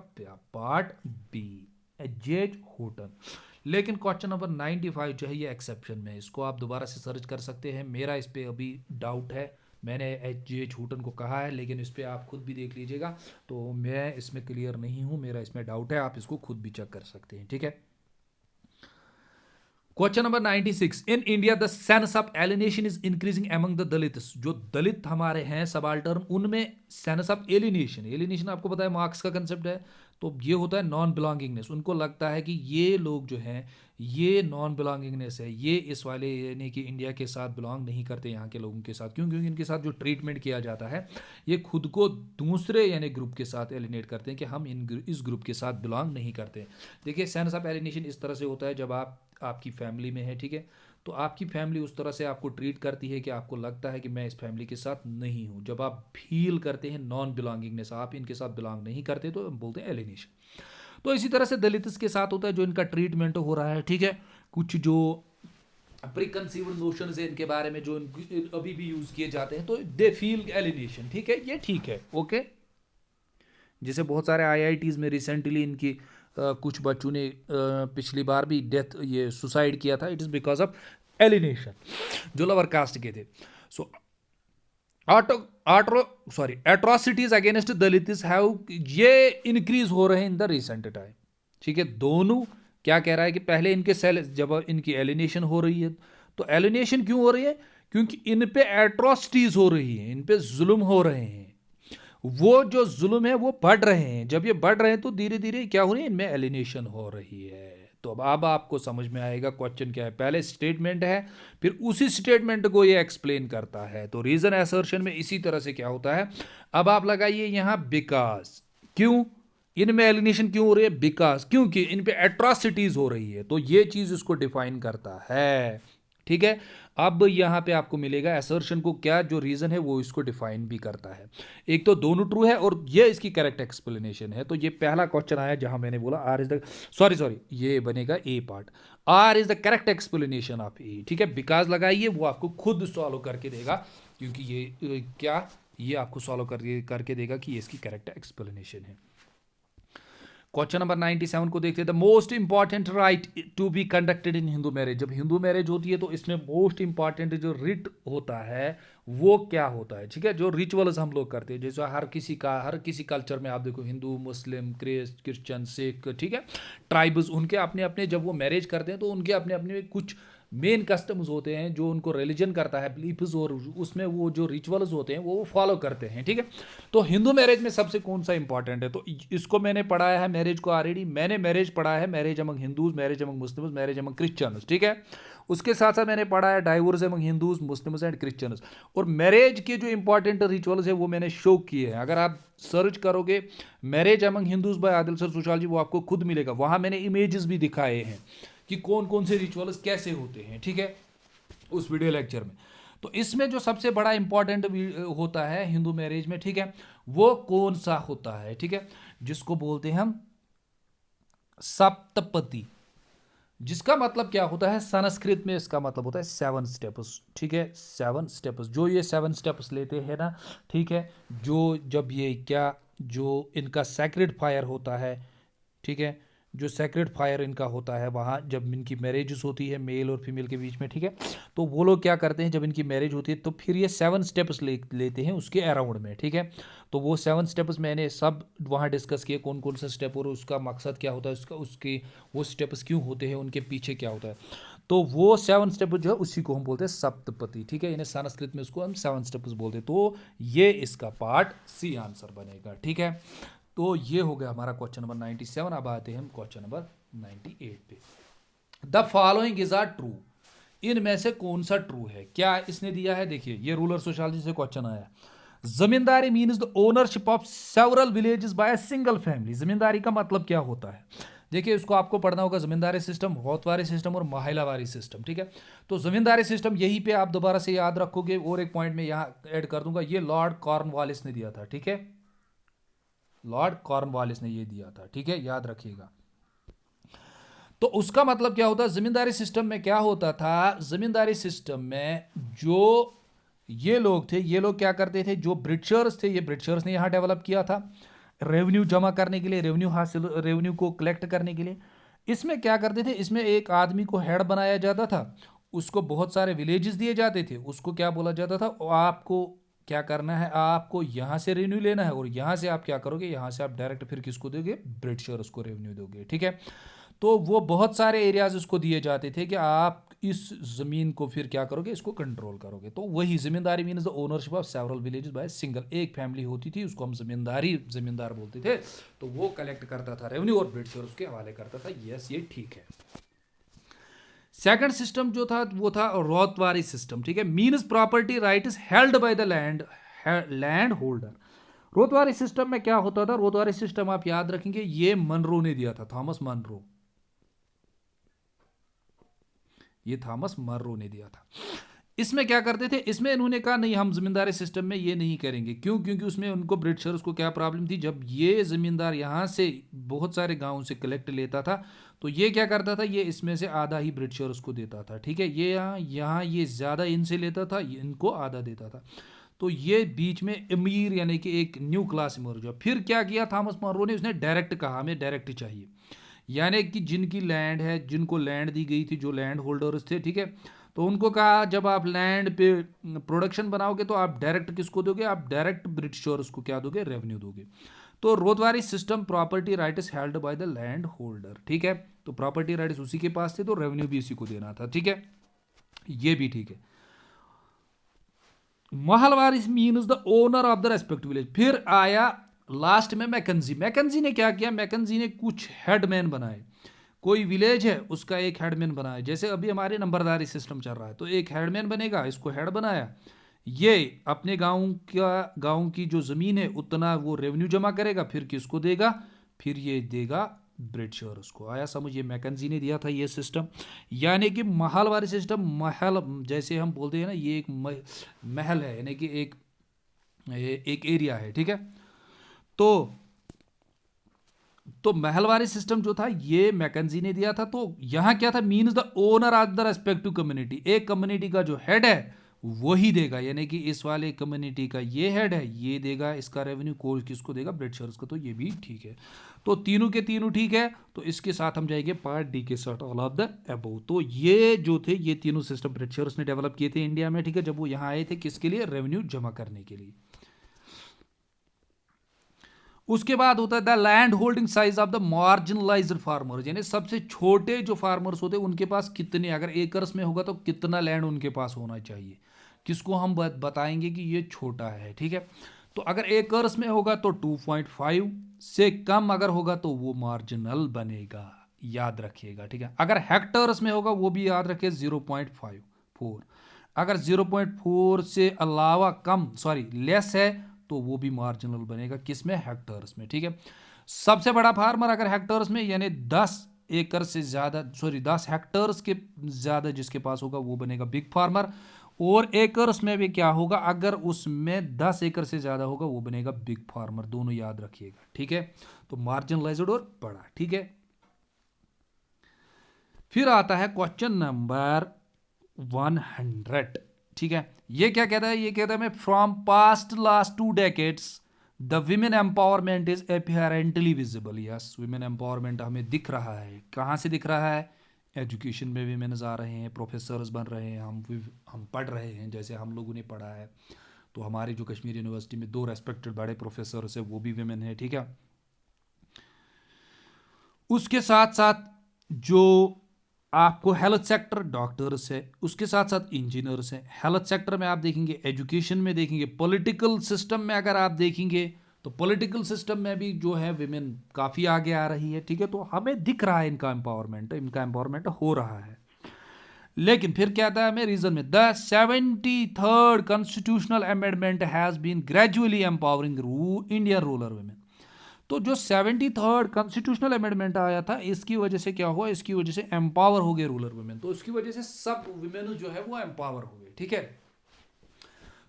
पार्ट बी, एच हूटन। लेकिन क्वेश्चन नंबर 95 जो है ये एक्सेप्शन में है, इसको आप दोबारा से सर्च कर सकते हैं। मेरा इस पर अभी डाउट है, मैंने एच हूटन को कहा है, लेकिन इस पर आप खुद भी देख लीजिएगा। तो मैं इसमें क्लियर नहीं हूँ, मेरा इसमें डाउट है, आप इसको खुद भी चेक कर सकते हैं। ठीक है, question number 96, in India the sense of alienation is increasing among the Dalits, जो दलित हमारे हैं सबाल्टर्न, उनमें सेंस ऑफ एलिनेशन आपको पता है मार्क्स का कंसेप्ट है। तो ये होता है नॉन बिलोंगिंगनेस, उनको लगता है कि ये लोग जो हैं ये नॉन बिलोंगिंगनेस है, ये इस वाले यानी कि इंडिया के साथ बिलोंग नहीं करते यहाँ के लोगों के साथ। क्यों? क्योंकि इनके साथ जो ट्रीटमेंट किया जाता है ये खुद को दूसरे यानी ग्रुप के साथ एलिनेट करते हैं कि हम इस ग्रुप के साथ बिलोंग नहीं करते। देखिए, सेंस ऑफ एलिनेशन इस तरह से होता है, जब आपकी फैमिली में है, ठीक है, तो आपकी फैमिली उस तरह से आपको ट्रीट करती है कि आपको लगता है कि मैं इस फैमिली के साथ नहीं हूँ। जब आप फील करते हैं नॉन बिलोंगिंगनेस, आप इनके साथ बिलोंग नहीं करते, तो हम बोलते हैं एलिनेशन। तो इसी तरह से दलित्स के साथ होता है, जो इनका ट्रीटमेंट हो रहा है। ठीक है, कुछ जो प्रीकंसीव्ड नोशंस है इनके बारे में जो अभी भी यूज किए जाते हैं, तो दे फील एलिनेशन। ठीक है, ये ठीक है, ओके। जैसे बहुत सारे आईआईटीज में रिसेंटली इनकी कुछ बच्चों ने पिछली बार भी ये सुसाइड किया था, it is because of alienation, जो लोअर कास्ट के थे। सो एट्रोसिटीज अगेंस्ट दलित्स हैव ये इंक्रीज हो रहे हैं इन द रिसेंट टाइम। ठीक है, दोनों क्या कह रहा है कि पहले इनके सेल, जब इनकी एलिनेशन हो रही है, तो एलिनेशन क्यों हो रही है? क्योंकि इन पे एट्रोसिटीज हो रही है, इन पे जुल्म हो रहे हैं, वो जो जुल्म है वो बढ़ रहे हैं। जब ये बढ़ रहे हैं तो धीरे धीरे क्या हो रही है, इनमें एलिनेशन हो रही है। तो अब आपको समझ में आएगा क्वेश्चन क्या है। पहले स्टेटमेंट है, फिर उसी स्टेटमेंट को ये एक्सप्लेन करता है। तो रीजन असर्शन में इसी तरह से क्या होता है। अब आप लगाइए यहां बिकॉज, क्यों इनमें एलिनेशन क्यों हो रही है? बिकॉज, क्योंकि इन पे एट्रोसिटीज हो रही है, तो ये चीज इसको डिफाइन करता है। ठीक है, अब यहां पे आपको मिलेगा असर्शन को क्या जो रीजन है वो इसको डिफाइन भी करता है। एक तो दोनों ट्रू है और ये इसकी करेक्ट एक्सप्लेनेशन है। तो ये पहला क्वेश्चन आया जहां मैंने बोला आर इज द सॉरी ये बनेगा A part, R is the correct explanation of A. ठीक है, बिकॉज लगाइए, वो आपको खुद सॉल्व करके देगा, क्योंकि ये क्या ये आपको सॉल्व करके देगा कि ये इसकी करेक्ट एक्सप्लेनेशन है। क्वेश्चन नंबर 97 को देखते हैं, the most important rite to be conducted in Hindu marriage. जब हिंदू मैरिज होती है तो इसमें मोस्ट इंपॉर्टेंट जो रिट होता है वो क्या होता है? ठीक है, जो रिचुअल्स हम लोग करते हैं, जैसे हर किसी कल्चर में आप देखो, हिंदू, मुस्लिम, क्रिश्चियन, सिख, ठीक है, ट्राइब्स, उनके अपने अपने जब वो मैरिज करते हैं तो उनके अपने अपने कुछ मेन कस्टम्स होते हैं जो उनको रिलीजन करता है बिलीफ्स, और उसमें वो जो रिचुअल्स होते हैं वो फॉलो करते हैं, ठीक है। तो हिंदू मैरिज में सबसे कौन सा इंपॉर्टेंट है, तो इसको मैंने पढ़ाया है मैरिज को ऑलरेडी, मैंने मैरिज पढ़ा है, marriage among Hindus, marriage among Muslims, marriage among Christians, ठीक है। उसके साथ साथ मैंने पढ़ा है divorce among Hindus, Muslims and Christians, और मैरिज के जो इंपॉर्टेंट रिचुअल्स है वो मैंने शो किए हैं। अगर आप सर्च करोगे marriage among Hindus by Adil sir Sushal ji, वो आपको खुद मिलेगा, वहां मैंने इमेजेस भी दिखाए हैं कि कौन कौन से रिचुअल्स कैसे होते हैं, ठीक है, उस वीडियो लेक्चर में। तो इसमें जो सबसे बड़ा इंपॉर्टेंट होता है हिंदू मैरिज में, ठीक है, वो कौन सा होता है, ठीक है, जिसको बोलते हैं हम सप्तपदी, जिसका मतलब क्या होता है, संस्कृत में इसका मतलब होता है 7 स्टेप्स, ठीक है, 7 स्टेप्स। जो ये 7 स्टेप्स लेते हैं ना, ठीक है, जो जब ये क्या जो इनका सैक्रेड फायर होता है, ठीक है, जो सैक्रेड फायर इनका होता है वहाँ जब इनकी मैरिजेस होती है मेल और फीमेल के बीच में, ठीक है, तो वो लोग क्या करते हैं जब इनकी मैरिज होती है तो फिर ये 7 स्टेप्स लेते हैं उसके अराउंड में, ठीक है। तो वो 7 स्टेप्स मैंने सब वहाँ डिस्कस किए, कौन कौन सा स्टेप और उसका मकसद क्या होता है, उसका उसके वो स्टेप्स क्यों होते हैं, उनके पीछे क्या होता है। तो वो 7 स्टेप जो है उसी को हम बोलते हैं सप्तपदी, ठीक है, इन्हें संस्कृत में उसको हम 7 स्टेप्स बोलते हैं। तो ये इसका पार्ट सी आंसर बनेगा, ठीक है। तो ये हो गया हमारा क्वेश्चन नंबर 97। अब आते हैं हम क्वेश्चन नंबर 98 पे। The following is are true, इनमें से कौन सा ट्रू है, क्या इसने दिया है, देखिए ये रूरल सोशियोलॉजी से क्वेश्चन आया। Zamindari means the ownership of several villages by a single family. Zamindari का मतलब क्या होता है, देखिए इसको आपको पढ़ना होगा, जमींदारी सिस्टम, होतवारी सिस्टम और महिलावारी सिस्टम, ठीक है। तो जमींदारी सिस्टम यहीं पे आप दोबारा से याद रखोगे, और एक पॉइंट में यहाँ ऐड कर दूंगा, ये लॉर्ड कॉर्नवालिस ने दिया था, ठीक है, लॉर्ड कॉर्नवालिस ने ये दिया था, ठीक है, याद रखिएगा। तो उसका मतलब क्या होता है, जमींदारी सिस्टम में क्या होता था, जमींदारी सिस्टम में जो ये लोग थे, ये लोग क्या करते थे, जो ब्रिटिशर्स थे, ये ब्रिटिशर्स ने यहाँ डेवलप किया था रेवेन्यू जमा करने के लिए, रेवेन्यू को कलेक्ट करने के लिए। इसमें क्या करते थे, इसमें एक आदमी को हेड बनाया जाता था, उसको बहुत सारे विलेजेस दिए जाते थे, उसको क्या बोला जाता था, आपको क्या करना है, आपको यहाँ से रेवेन्यू लेना है, और यहाँ से आप क्या करोगे, यहाँ से आप डायरेक्ट फिर किसको दोगे, ब्रिटिशर्स को रेवेन्यू दोगे, ठीक है। तो वो बहुत सारे एरियाज उसको दिए जाते थे कि आप इस जमीन को फिर क्या करोगे, इसको कंट्रोल करोगे। तो वही zamindari means the ownership of several villages by single, एक फैमिली होती थी, उसको हम जमींदार बोलते थे। तो वो कलेक्ट करता था रेवेन्यू और ब्रिटिशर उसके हवाले करता था। यस, ये ठीक है। सेकंड सिस्टम जो था वो था रोतवारी सिस्टम, ठीक है, means property right is held by the land holder. Ryotwari system में क्या होता था, रोतवारी सिस्टम आप याद रखेंगे ये मनरो ने दिया था, थॉमस मनरो, ये थॉमस मनरो ने दिया था। इसमें क्या करते थे, इसमें इन्होंने कहा नहीं हम जमींदारी सिस्टम में ये नहीं करेंगे, क्यों, क्योंकि उसमें उनको ब्रिटिशर्स को क्या प्रॉब्लम थी, जब ये जमींदार यहाँ से बहुत सारे गांवों से कलेक्ट लेता था तो ये क्या करता था, ये इसमें से आधा ही ब्रिटिशर्स को देता था, ठीक है, ये यहाँ ये ज़्यादा इनसे लेता था, इनको आधा देता था। तो ये बीच में अमीर यानी कि एक न्यू क्लास इमर्ज हुआ। फिर क्या किया थॉमस मनरो ने, उसने डायरेक्ट कहा हमें डायरेक्ट चाहिए, यानी कि जिनकी लैंड है, जिनको लैंड दी गई थी, जो लैंड होल्डर्स थे, ठीक है, तो उनको कहा जब आप लैंड पे प्रोडक्शन बनाओगे तो आप डायरेक्ट किसको दोगे, आप डायरेक्ट ब्रिटिशर्स को क्या दोगे, रेवेन्यू दोगे। तो ryotwari system property right is held by the land holder, ठीक है, तो प्रॉपर्टी राइट्स उसी के पास थे तो रेवेन्यू भी इसी को देना था, ठीक है, ये भी ठीक है। महलवारिस means the owner of the respective village. फिर आया लास्ट में मैकेंजी। मैकेंजी ने क्या किया, मैकेंजी ने कुछ हेडमैन बनाए, कोई विलेज है उसका एक हेडमैन बनाया, जैसे अभी हमारे नंबरदारी सिस्टम चल रहा है, तो एक हेडमैन बनेगा, इसको हेड बनाया, ये अपने गांव की जो जमीन है उतना वो रेवेन्यू जमा करेगा, फिर किसको देगा, फिर ये देगा ब्रिटिशर्स को। आया समझ, ये मैकेंजी ने दिया था ये सिस्टम। यानी कि महलवारी सिस्टम, महल जैसे हम बोलते हैं ना, ये एक महल है, यानी कि एक एरिया है, ठीक है। तो महलवारी सिस्टम जो था ये मैकेंजी ने दिया था। तो यहां क्या था, means the owner of the respective community, एक कम्युनिटी का जो हेड है वही देगा, यानी कि इस वाले कम्युनिटी का ये हेड है, ये देगा इसका रेवेन्यू, कोल किसको देगा, ब्रिटिशर्स को। तो ये भी ठीक है। तो तीनों के तीनों ठीक है। तो इसके साथ हम जाएंगे पार्ट डी के साथ, ऑल ऑफ द अबव। तो ये जो थे ये तीनों सिस्टम ब्रिटिशर्स ने डेवलप किए थे इंडिया में, ठीक है, जब वो यहाँ आए थे, किसके लिए, रेवेन्यू जमा करने के लिए। उसके बाद होता है the land holding size of the marginalised farmers, यानी सबसे छोटे जो फार्मर्स होते हैं उनके पास कितने, अगर एकर्स में होगा तो कितना लैंड उनके पास होना चाहिए, किसको हम बताएंगे कि ये छोटा है, ठीक है। तो अगर एकर्स में होगा तो 2.5 से कम अगर होगा तो वो मार्जिनल बनेगा, याद रखिएगा, ठीक है। अगर हेक्टर्स में होगा वो भी याद रखिए 0.54, अगर 0.4 से अलावा कम लेस है तो वो भी मार्जिनल बनेगा, किसमें, हेक्टर्स में, ठीक है। सबसे बड़ा फार्मर अगर हेक्टर्स में यानी 10 एकड़ से ज्यादा 10 हेक्टर्स के ज्यादा जिसके पास होगा वो बनेगा बिग फार्मर, और एकर्स में भी क्या होगा, अगर उसमें 10 एकड़ से ज्यादा होगा वो बनेगा बिग फार्मर, दोनों याद रखिएगा, ठीक है। तो मार्जिनलाइज्ड और बड़ा, ठीक है। फिर आता है क्वेश्चन नंबर 100, ठीक है। ये क्या कहता है, ये कहता है मैं from past last 2 decades the women empowerment is apparently visible. Yes, women empowerment हमें दिख रहा है, कहाँ से दिख रहा है, एजुकेशन में विमेन आ रहे हैं, प्रोफेसर्स बन रहे हैं, हम पढ़ रहे हैं, जैसे हम लोगों ने पढ़ा है। तो हमारी जो कश्मीर यूनिवर्सिटी में 2 रेस्पेक्टेड बड़े प्रोफेसर्स है वो भी विमेन है, ठीक है। उसके साथ साथ जो आपको हेल्थ सेक्टर, डॉक्टर्स है, उसके साथ साथ इंजीनियर्स हैं। हेल्थ सेक्टर में आप देखेंगे, एजुकेशन में देखेंगे, पॉलिटिकल सिस्टम में अगर आप देखेंगे तो पॉलिटिकल सिस्टम में भी जो है विमेन काफ़ी आगे आ रही है, ठीक है। तो हमें दिख रहा है इनका एम्पावरमेंट हो रहा है। लेकिन फिर क्या आता है हमें रीजन में, the 73rd constitutional amendment has been gradually empowering Indian rural women. तो जो 73rd कॉन्स्टिट्यूशनल अमेंडमेंट आया था इसकी वजह से क्या हुआ, इसकी वजह से एम्पावर हो गए रूरल वुमेन, तो उसकी वजह से सब वुमेन जो है वो एम्पावर हो गए, ठीक है।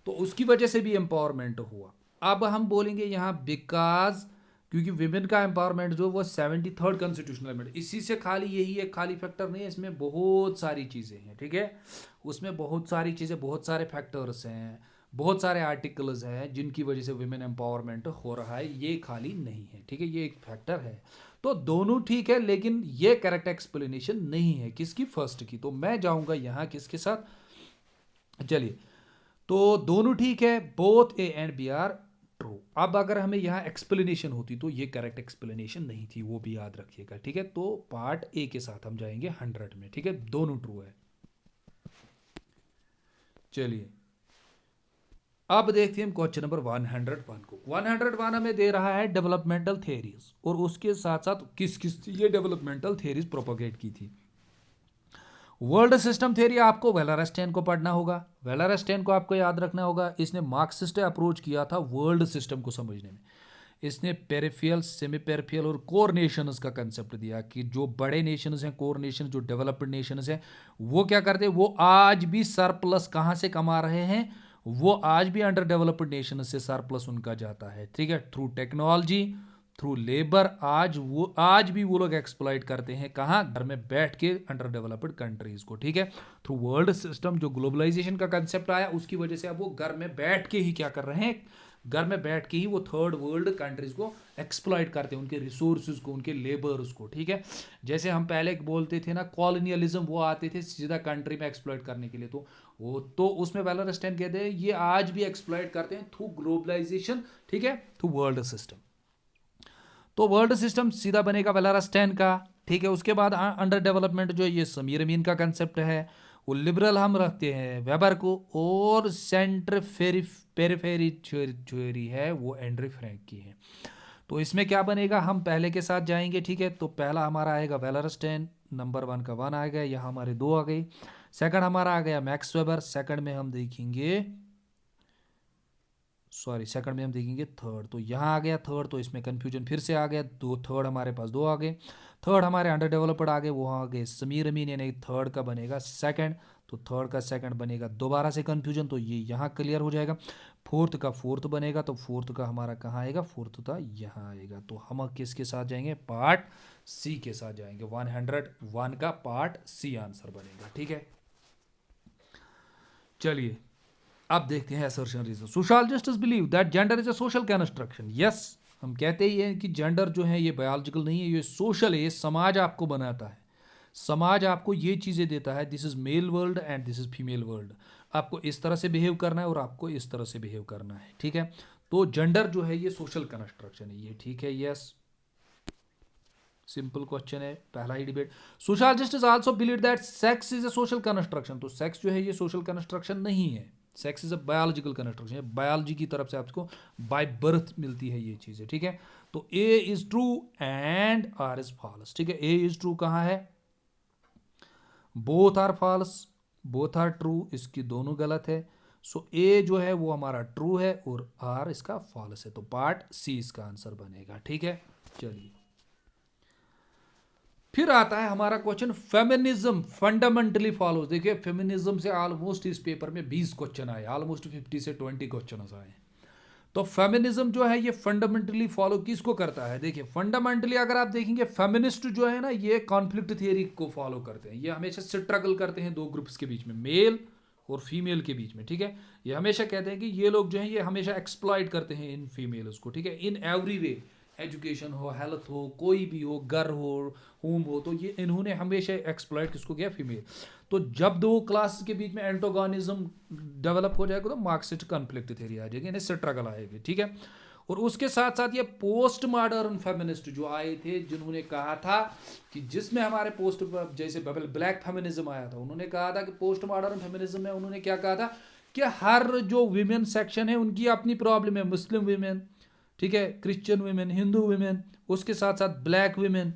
तो उसकी वजह से भी एम्पावरमेंट हुआ। अब हम बोलेंगे यहाँ बिकॉज, क्योंकि विमेन का एम्पावरमेंट जो वो 73rd कॉन्स्टिट्यूशनल अमेंडमेंट, इसी से खाली यही एक खाली फैक्टर नहीं है, इसमें बहुत सारी चीज़ें हैं, ठीक है। उसमें बहुत सारी चीज़ें, बहुत सारे फैक्टर्स हैं, बहुत सारे आर्टिकल्स हैं जिनकी वजह से विमेन एम्पावरमेंट हो रहा है, ये खाली नहीं है, ठीक है, ये एक फैक्टर है। तो दोनों ठीक है, लेकिन ये करेक्ट एक्सप्लेनेशन नहीं है किसकी, फर्स्ट की। तो मैं जाऊंगा यहाँ किसके साथ, चलिए, तो दोनों ठीक है, both A and B are true. अब अगर हमें यहाँ एक्सप्लेनेशन होती तो ये करेक्ट एक्सप्लेनेशन नहीं थी, वो भी याद रखिएगा, ठीक है। तो पार्ट ए के साथ हम जाएंगे 100 में, ठीक है, दोनों ट्रू है। चलिए अब देखते हैं हम क्वेश्चन नंबर 101 को। 101 हमें दे रहा है डेवलपमेंटल थ्योरीज, और उसके साथ साथ किस किस ये डेवलपमेंटल थ्योरीज प्रोपोगेट की थी। वर्ल्ड सिस्टम थ्योरी आपको वेलरस्टेन को पढ़ना होगा, वेलरस्टेन को आपको याद रखना होगा। इसने मार्क्सिस्ट अप्रोच किया था वर्ल्ड सिस्टम को समझने में। इसने पेरिफियल, सेमी पेरिफियल और कोर नेशंस का कंसेप्ट दिया कि जो बड़े नेशंस हैं, कोर नेशन, जो डेवलप्ड नेशंस हैं, वो क्या करते हैं, वो आज भी सरप्लस कहाँ से कमा रहे हैं, वो आज भी अंडर डेवलप्ड नेशन से सरप्लस उनका जाता है, ठीक है, थ्रू टेक्नोलॉजी, थ्रू लेबर। आज भी वो लोग एक्सप्लॉइट करते हैं, कहाँ, घर में बैठ के अंडर डेवलप्ड कंट्रीज को, ठीक है। थ्रू वर्ल्ड सिस्टम जो ग्लोबलाइजेशन का कंसेप्ट आया उसकी वजह से अब वो घर में बैठ के ही क्या कर रहे हैं, घर में बैठ के ही वो थर्ड वर्ल्ड कंट्रीज को एक्सप्लॉइट करते हैं, उनके रिसोर्सेज को, उनके लेबर्स को, ठीक है। जैसे हम पहले बोलते थे ना कॉलोनियलिज्म, वो आते थे सीधा कंट्री में एक्सप्लॉइट करने के लिए, तो उसमें वेलरस्टेन कहते हैं ये आज भी एक्सप्लॉइट करते हैं थ्रू ग्लोबलाइजेशन, ठीक है, थ्रू वर्ल्ड सिस्टम। तो वर्ल्ड सिस्टम सीधा बनेगा वेलरस्टेन का, ठीक है। उसके बाद अंडर डेवलपमेंट जो ये समीर अमीन का कंसेप्ट है, वो लिबरल हम रखते हैं वेबर को, और सेंटर पेरिफेरी थ्योरी है वो एंड्रे फ्रैंक की है। तो इसमें क्या बनेगा, हम पहले के साथ जाएंगे, ठीक है। तो पहला हमारा आएगा वेलरस्टेन, नंबर 1 का 1 आ गया, यहाँ हमारे 2 आ गई। सेकंड हमारा आ गया मैक्स वेबर, सेकंड में हम देखेंगे थर्ड, तो यहाँ आ गया थर्ड, तो इसमें कंफ्यूजन फिर से आ गया, 2 थर्ड हमारे पास 2 आ गए। थर्ड हमारे अंडर डेवलप्ड आ गए, वो आ गए समीर अमीन, यानी थर्ड का बनेगा सेकंड, तो थर्ड का सेकंड बनेगा, दोबारा से कंफ्यूजन, तो ये यहाँ क्लियर हो जाएगा। फोर्थ का फोर्थ बनेगा, तो फोर्थ का हमारा कहाँ आएगा, फोर्थ का यहाँ आएगा। तो हम किसके साथ जाएंगे, पार्ट सी के साथ जाएंगे, 101 का पार्ट सी आंसर बनेगा, ठीक है। चलिए अब देखते हैं assertion reason. Sociologists believe that gender is a social construction. Yes, हम कहते ही हैं कि जेंडर जो है ये बायोलॉजिकल नहीं है, ये सोशल है, ये समाज आपको बनाता है, समाज आपको ये चीज़ें देता है, this is male world and this is female world. आपको इस तरह से बिहेव करना है और आपको इस तरह से बिहेव करना है, ठीक है। तो जेंडर जो है ये सोशल कंस्ट्रक्शन है, ये ठीक है, यस, सिंपल क्वेश्चन है, पहला ही debate. Sociologist is also believe that sex is a social construction, तो सेक्स जो है ये सोशल कंस्ट्रक्शन नहीं है, sex is a biological construction, biology की तरफ से आपको बाय बर्थ मिलती है ये चीजें, ठीक है। तो A is true and R is false, ठीक है, ए इज ट्रू कहाँ है, both are false, both are true, इसकी दोनों गलत है। सो ए जो है वो हमारा ट्रू है और आर इसका फॉल्स है, तो पार्ट सी इसका आंसर बनेगा, ठीक है। चलिए फिर आता है हमारा क्वेश्चन, फेमिनिज्म फंडामेंटली फॉलोज। देखिए फेमिनिज्म से ऑलमोस्ट इस पेपर में 20 क्वेश्चन आए, ऑलमोस्ट 50 से 20 क्वेश्चन आए। तो फेमिनिज्म जो है ये फंडामेंटली फॉलो किसको करता है, देखिए फंडामेंटली अगर आप देखेंगे फेमिनिस्ट जो है ना ये कॉन्फ्लिक्ट थियरी को फॉलो करते हैं, ये हमेशा स्ट्रगल करते हैं दो ग्रुप्स के बीच में, मेल और फीमेल के बीच में, ठीक है। ये हमेशा कहते हैं कि ये लोग जो हैं ये हमेशा एक्सप्लॉइट करते हैं इन फीमेल्स को, ठीक है, इन एवरी वे, एजुकेशन हो, हेल्थ हो, कोई भी हो, घर हो, होम हो, तो ये इन्होंने हमेशा एक्सप्लॉइट किसको किया, फीमेल। तो जब दो क्लास के बीच में एंटोगोनिज्म डेवलप हो जाएगा तो मार्क्सिस्ट कॉन्फ्लिक्ट थ्योरी आ जाएगी, इन्हें स्ट्रगल आएगी, ठीक है। और उसके साथ साथ ये पोस्ट मॉडर्न फेमिनिस्ट जो आए थे जिन्होंने कहा था कि जिसमें हमारे पोस्ट जैसे ब्लैक फेमिनिज्म आया था, उन्होंने कहा था कि पोस्ट मॉडर्न फेमिनिज्म में उन्होंने क्या कहा था कि हर जो विमेन सेक्शन है उनकी अपनी प्रॉब्लम है, मुस्लिम विमेन, ठीक है, क्रिश्चियन विमेन, हिंदू विमेन, उसके साथ साथ ब्लैक विमेन,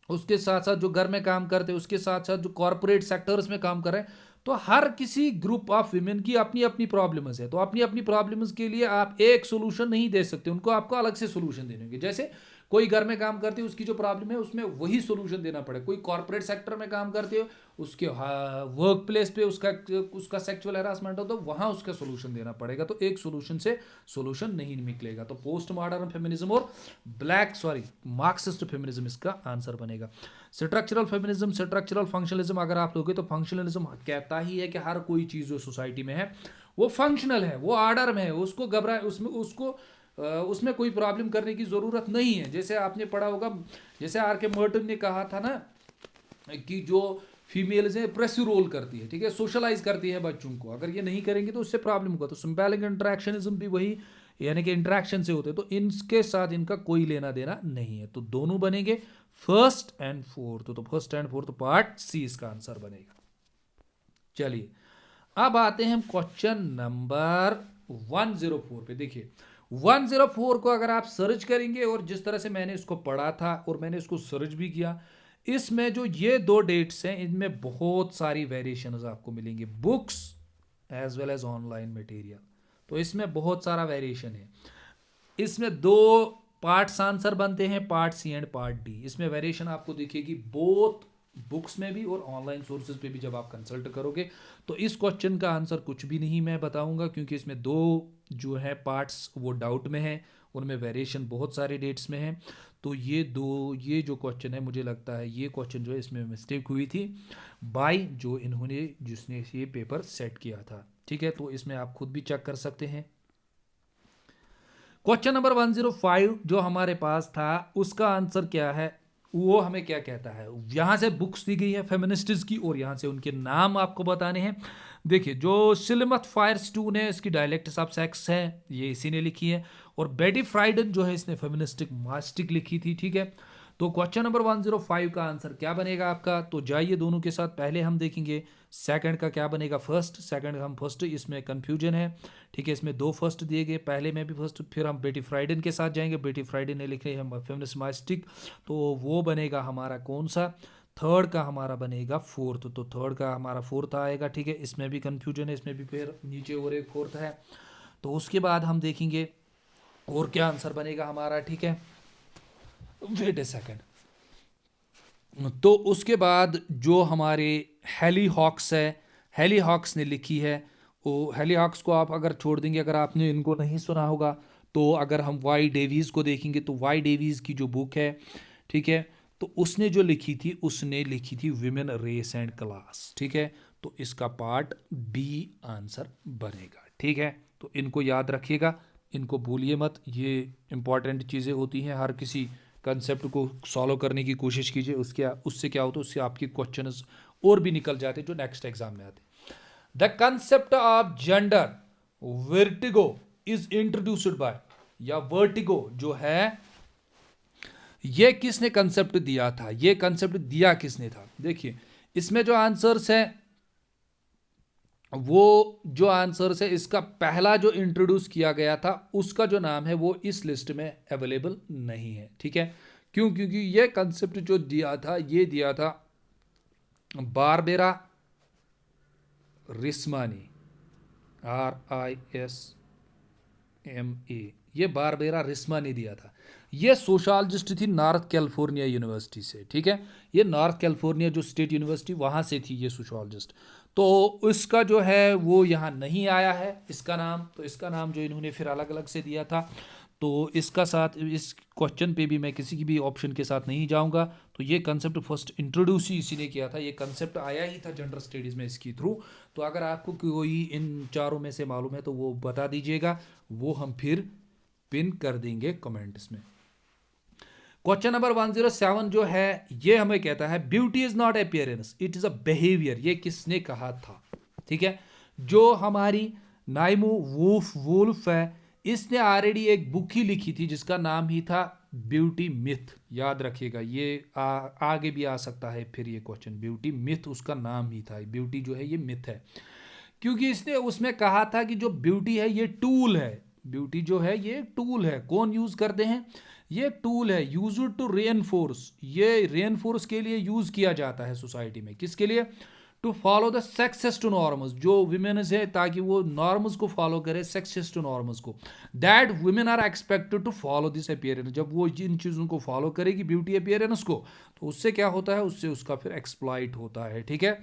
उसके साथ साथ जो घर में काम करते हैं, उसके साथ साथ जो कॉर्पोरेट सेक्टर्स में काम कर रहे हैं, तो हर किसी ग्रुप ऑफ विमेन की अपनी अपनी प्रॉब्लम्स है। तो अपनी अपनी प्रॉब्लम्स के लिए आप एक सोल्यूशन नहीं दे सकते, उनको आपको अलग से सोल्यूशन देने होंगे। जैसे कोई घर में काम करती है उसकी जो प्रॉब्लम है उसमें वही सोल्यूशन देना पड़े, कोई कॉर्पोरेट सेक्टर में काम करती है उसके वर्क प्लेस पे उसका सेक्सुअल हैरासमेंट हो तो वहां उसका सोल्यूशन देना पड़ेगा, तो एक सोल्यूशन से सोल्यूशन नहीं निकलेगा। तो पोस्ट मॉडर्न फेमिनिज्म और मार्क्सिस्ट फेमिनिज्म इसका आंसर बनेगा। स्ट्रक्चरल फेमिनिज्म, स्ट्रक्चरल फंक्शनलिज्म अगर आप लोगे तो फंक्शनलिज्म कहता ही है कि हर कोई चीज जो सोसाइटी में है वो फंक्शनल है, वो ऑर्डर में है, उसको घबराए उसमें कोई प्रॉब्लम करने की जरूरत नहीं है। जैसे आपने पढ़ा होगा, जैसे आर के मर्टन ने कहा था ना कि जो फीमेल्स है प्रेसिव रोल करती है, ठीक है, सोशलाइज करती है बच्चों को, अगर ये नहीं करेंगे तो उससे प्रॉब्लम होगा। तो सिंबॉलिक इंटरेक्शनिज्म भी वही, यानी कि इंटरेक्शन से होते हैं, तो इनके साथ इनका कोई लेना देना नहीं है, तो दोनों बनेंगे फर्स्ट एंड फोर्थ, तो first and fourth part C इसका आंसर बनेगा। चलिए अब आते हैं क्वेश्चन नंबर 104 पे। देखिए 104 को अगर आप सर्च करेंगे और जिस तरह से मैंने इसको पढ़ा था और मैंने इसको सर्च भी किया, इसमें जो ये दो डेट्स हैं इनमें बहुत सारी वेरिएशंस आपको मिलेंगी, books as well as online material, तो इसमें बहुत सारा वेरिएशन है। इसमें दो पार्ट्स आंसर बनते हैं, part C and part D. इसमें वेरिएशन आपको दिखेगी बोथ बुक्स में भी और ऑनलाइन सोर्सेज पे भी जब आप कंसल्ट करोगे। तो इस क्वेश्चन का आंसर कुछ भी नहीं मैं बताऊंगा, क्योंकि इसमें दो जो है पार्ट्स वो डाउट में है, उनमें वेरिएशन बहुत सारे डेट्स में है। तो ये जो क्वेश्चन है मुझे लगता है ये क्वेश्चन जो है इसमें मिस्टेक हुई थी बाय जिसने ये पेपर सेट किया था, ठीक है। तो इसमें आप खुद भी चेक कर सकते हैं। क्वेश्चन नंबर 105 जो हमारे पास था उसका आंसर क्या है, वो हमें क्या कहता है। यहां से बुक्स दी गई है फेमिनिस्ट्स की और यहां से उनके नाम आपको बताने हैं। देखिए जो सिलमत फायरस्टून है इसकी डायलेक्ट्स ऑफ सेक्स है, ये इसी ने लिखी है, और बेटी फ्राइडन जो है इसने फेमिनिस्टिक मास्टिक लिखी थी, ठीक है। तो क्वेश्चन नंबर 105 का आंसर क्या बनेगा आपका, तो जाइए दोनों के साथ पहले हम देखेंगे सेकंड का क्या बनेगा, फर्स्ट, सेकंड हम फर्स्ट, इसमें कंफ्यूजन है, ठीक है। इसमें दो फर्स्ट दिए गए, पहले में भी फर्स्ट, फिर हम बेटी फ्राइडन के साथ जाएंगे, बेटी फ्राइडन ने लिखे हम फेमिनिस्ट मास्टिक, तो वो बनेगा हमारा कौन सा, थर्ड का हमारा बनेगा फोर्थ, तो थर्ड का हमारा फोर्थ आएगा, ठीक है। इसमें भी कंफ्यूजन है, इसमें भी फिर नीचे और एक फोर्थ है। तो उसके बाद हम देखेंगे और क्या आंसर बनेगा हमारा, ठीक है। वेट ए सेकंड, तो उसके बाद जो हमारे हेली हॉक्स है, हेली हॉक्स ने लिखी है, वो हेली हॉक्स को आप अगर छोड़ देंगे, अगर आपने इनको नहीं सुना होगा, तो अगर हम वाई डेवीज़ को देखेंगे तो वाई डेवीज़ की जो बुक है, ठीक है, तो उसने जो लिखी थी उसने लिखी थी विमेन रेस एंड क्लास, ठीक है। तो इसका पार्ट बी आंसर बनेगा, ठीक है। तो इनको याद रखिएगा, इनको भूलिए मत, ये इंपॉर्टेंट चीज़ें होती हैं, हर किसी कंसेप्ट को सॉल्व करने की कोशिश कीजिए, उससे क्या होता है, उससे आपके क्वेश्चंस और भी निकल जाते हैं जो नेक्स्ट एग्जाम में आते हैं। The concept of gender vertigo is introduced by, या वर्टिगो जो है ये किसने कंसेप्ट दिया था, ये कंसेप्ट दिया किसने था। देखिए इसमें जो आंसर्स है वो जो आंसर्स है इसका पहला जो इंट्रोड्यूस किया गया था उसका जो नाम है वो इस लिस्ट में अवेलेबल नहीं है, ठीक है। क्यों? क्योंकि ये कंसेप्ट जो दिया था ये दिया था बारबेरा रिस्मानी, RISMA, ये बारबेरा रिस्मानी दिया था। ये सोशोलॉजिस्ट थी नॉर्थ कैलिफोर्निया यूनिवर्सिटी से, ठीक है। ये नॉर्थ कैलिफोर्निया जो स्टेट यूनिवर्सिटी वहां से थी ये सोशोलॉजिस्ट। तो इसका जो है वो यहाँ नहीं आया है इसका नाम, तो इसका नाम जो इन्होंने फिर अलग अलग से दिया था। तो इसका साथ इस क्वेश्चन पे भी मैं किसी की भी ऑप्शन के साथ नहीं जाऊंगा। तो ये कंसेप्ट फर्स्ट इंट्रोड्यूस ही इसी ने किया था, ये कंसेप्ट आया ही था जनरल स्टडीज़ में इसकी थ्रू। तो अगर आपको कोई इन चारों में से मालूम है तो वो बता दीजिएगा, वो हम फिर पिन कर देंगे कमेंट्स में। क्वेश्चन नंबर 107 जो है ये हमें कहता है beauty is not appearance it is a behaviour. ये किसने कहा था, ठीक है। जो हमारी नाइमो वुल्फ है इसने ऑलरेडी एक बुक ही लिखी थी जिसका नाम ही था ब्यूटी मिथ। याद रखिएगा ये आगे भी आ सकता है फिर ये क्वेश्चन, ब्यूटी मिथ उसका नाम ही था। ब्यूटी जो है ये मिथ है क्योंकि इसने उसमें कहा था कि जो ब्यूटी है ये टूल है, ब्यूटी जो है ये टूल है। कौन यूज करते हैं? ये टूल है, यूज टू रेनफोर्स, ये रेनफोर्स के लिए यूज किया जाता है सोसाइटी में। किसके लिए? To follow the sexist norms, जो विमेन्स है ताकि वो नॉर्म्स को फॉलो करे, सेक्सिस्ट नॉर्म्स को। That women are expected to follow this appearance, जब वो इन चीज़ों को फॉलो करेगी ब्यूटी अपीयरेंस को तो उससे क्या होता है, उससे उसका फिर एक्सप्लॉइट होता है, ठीक है।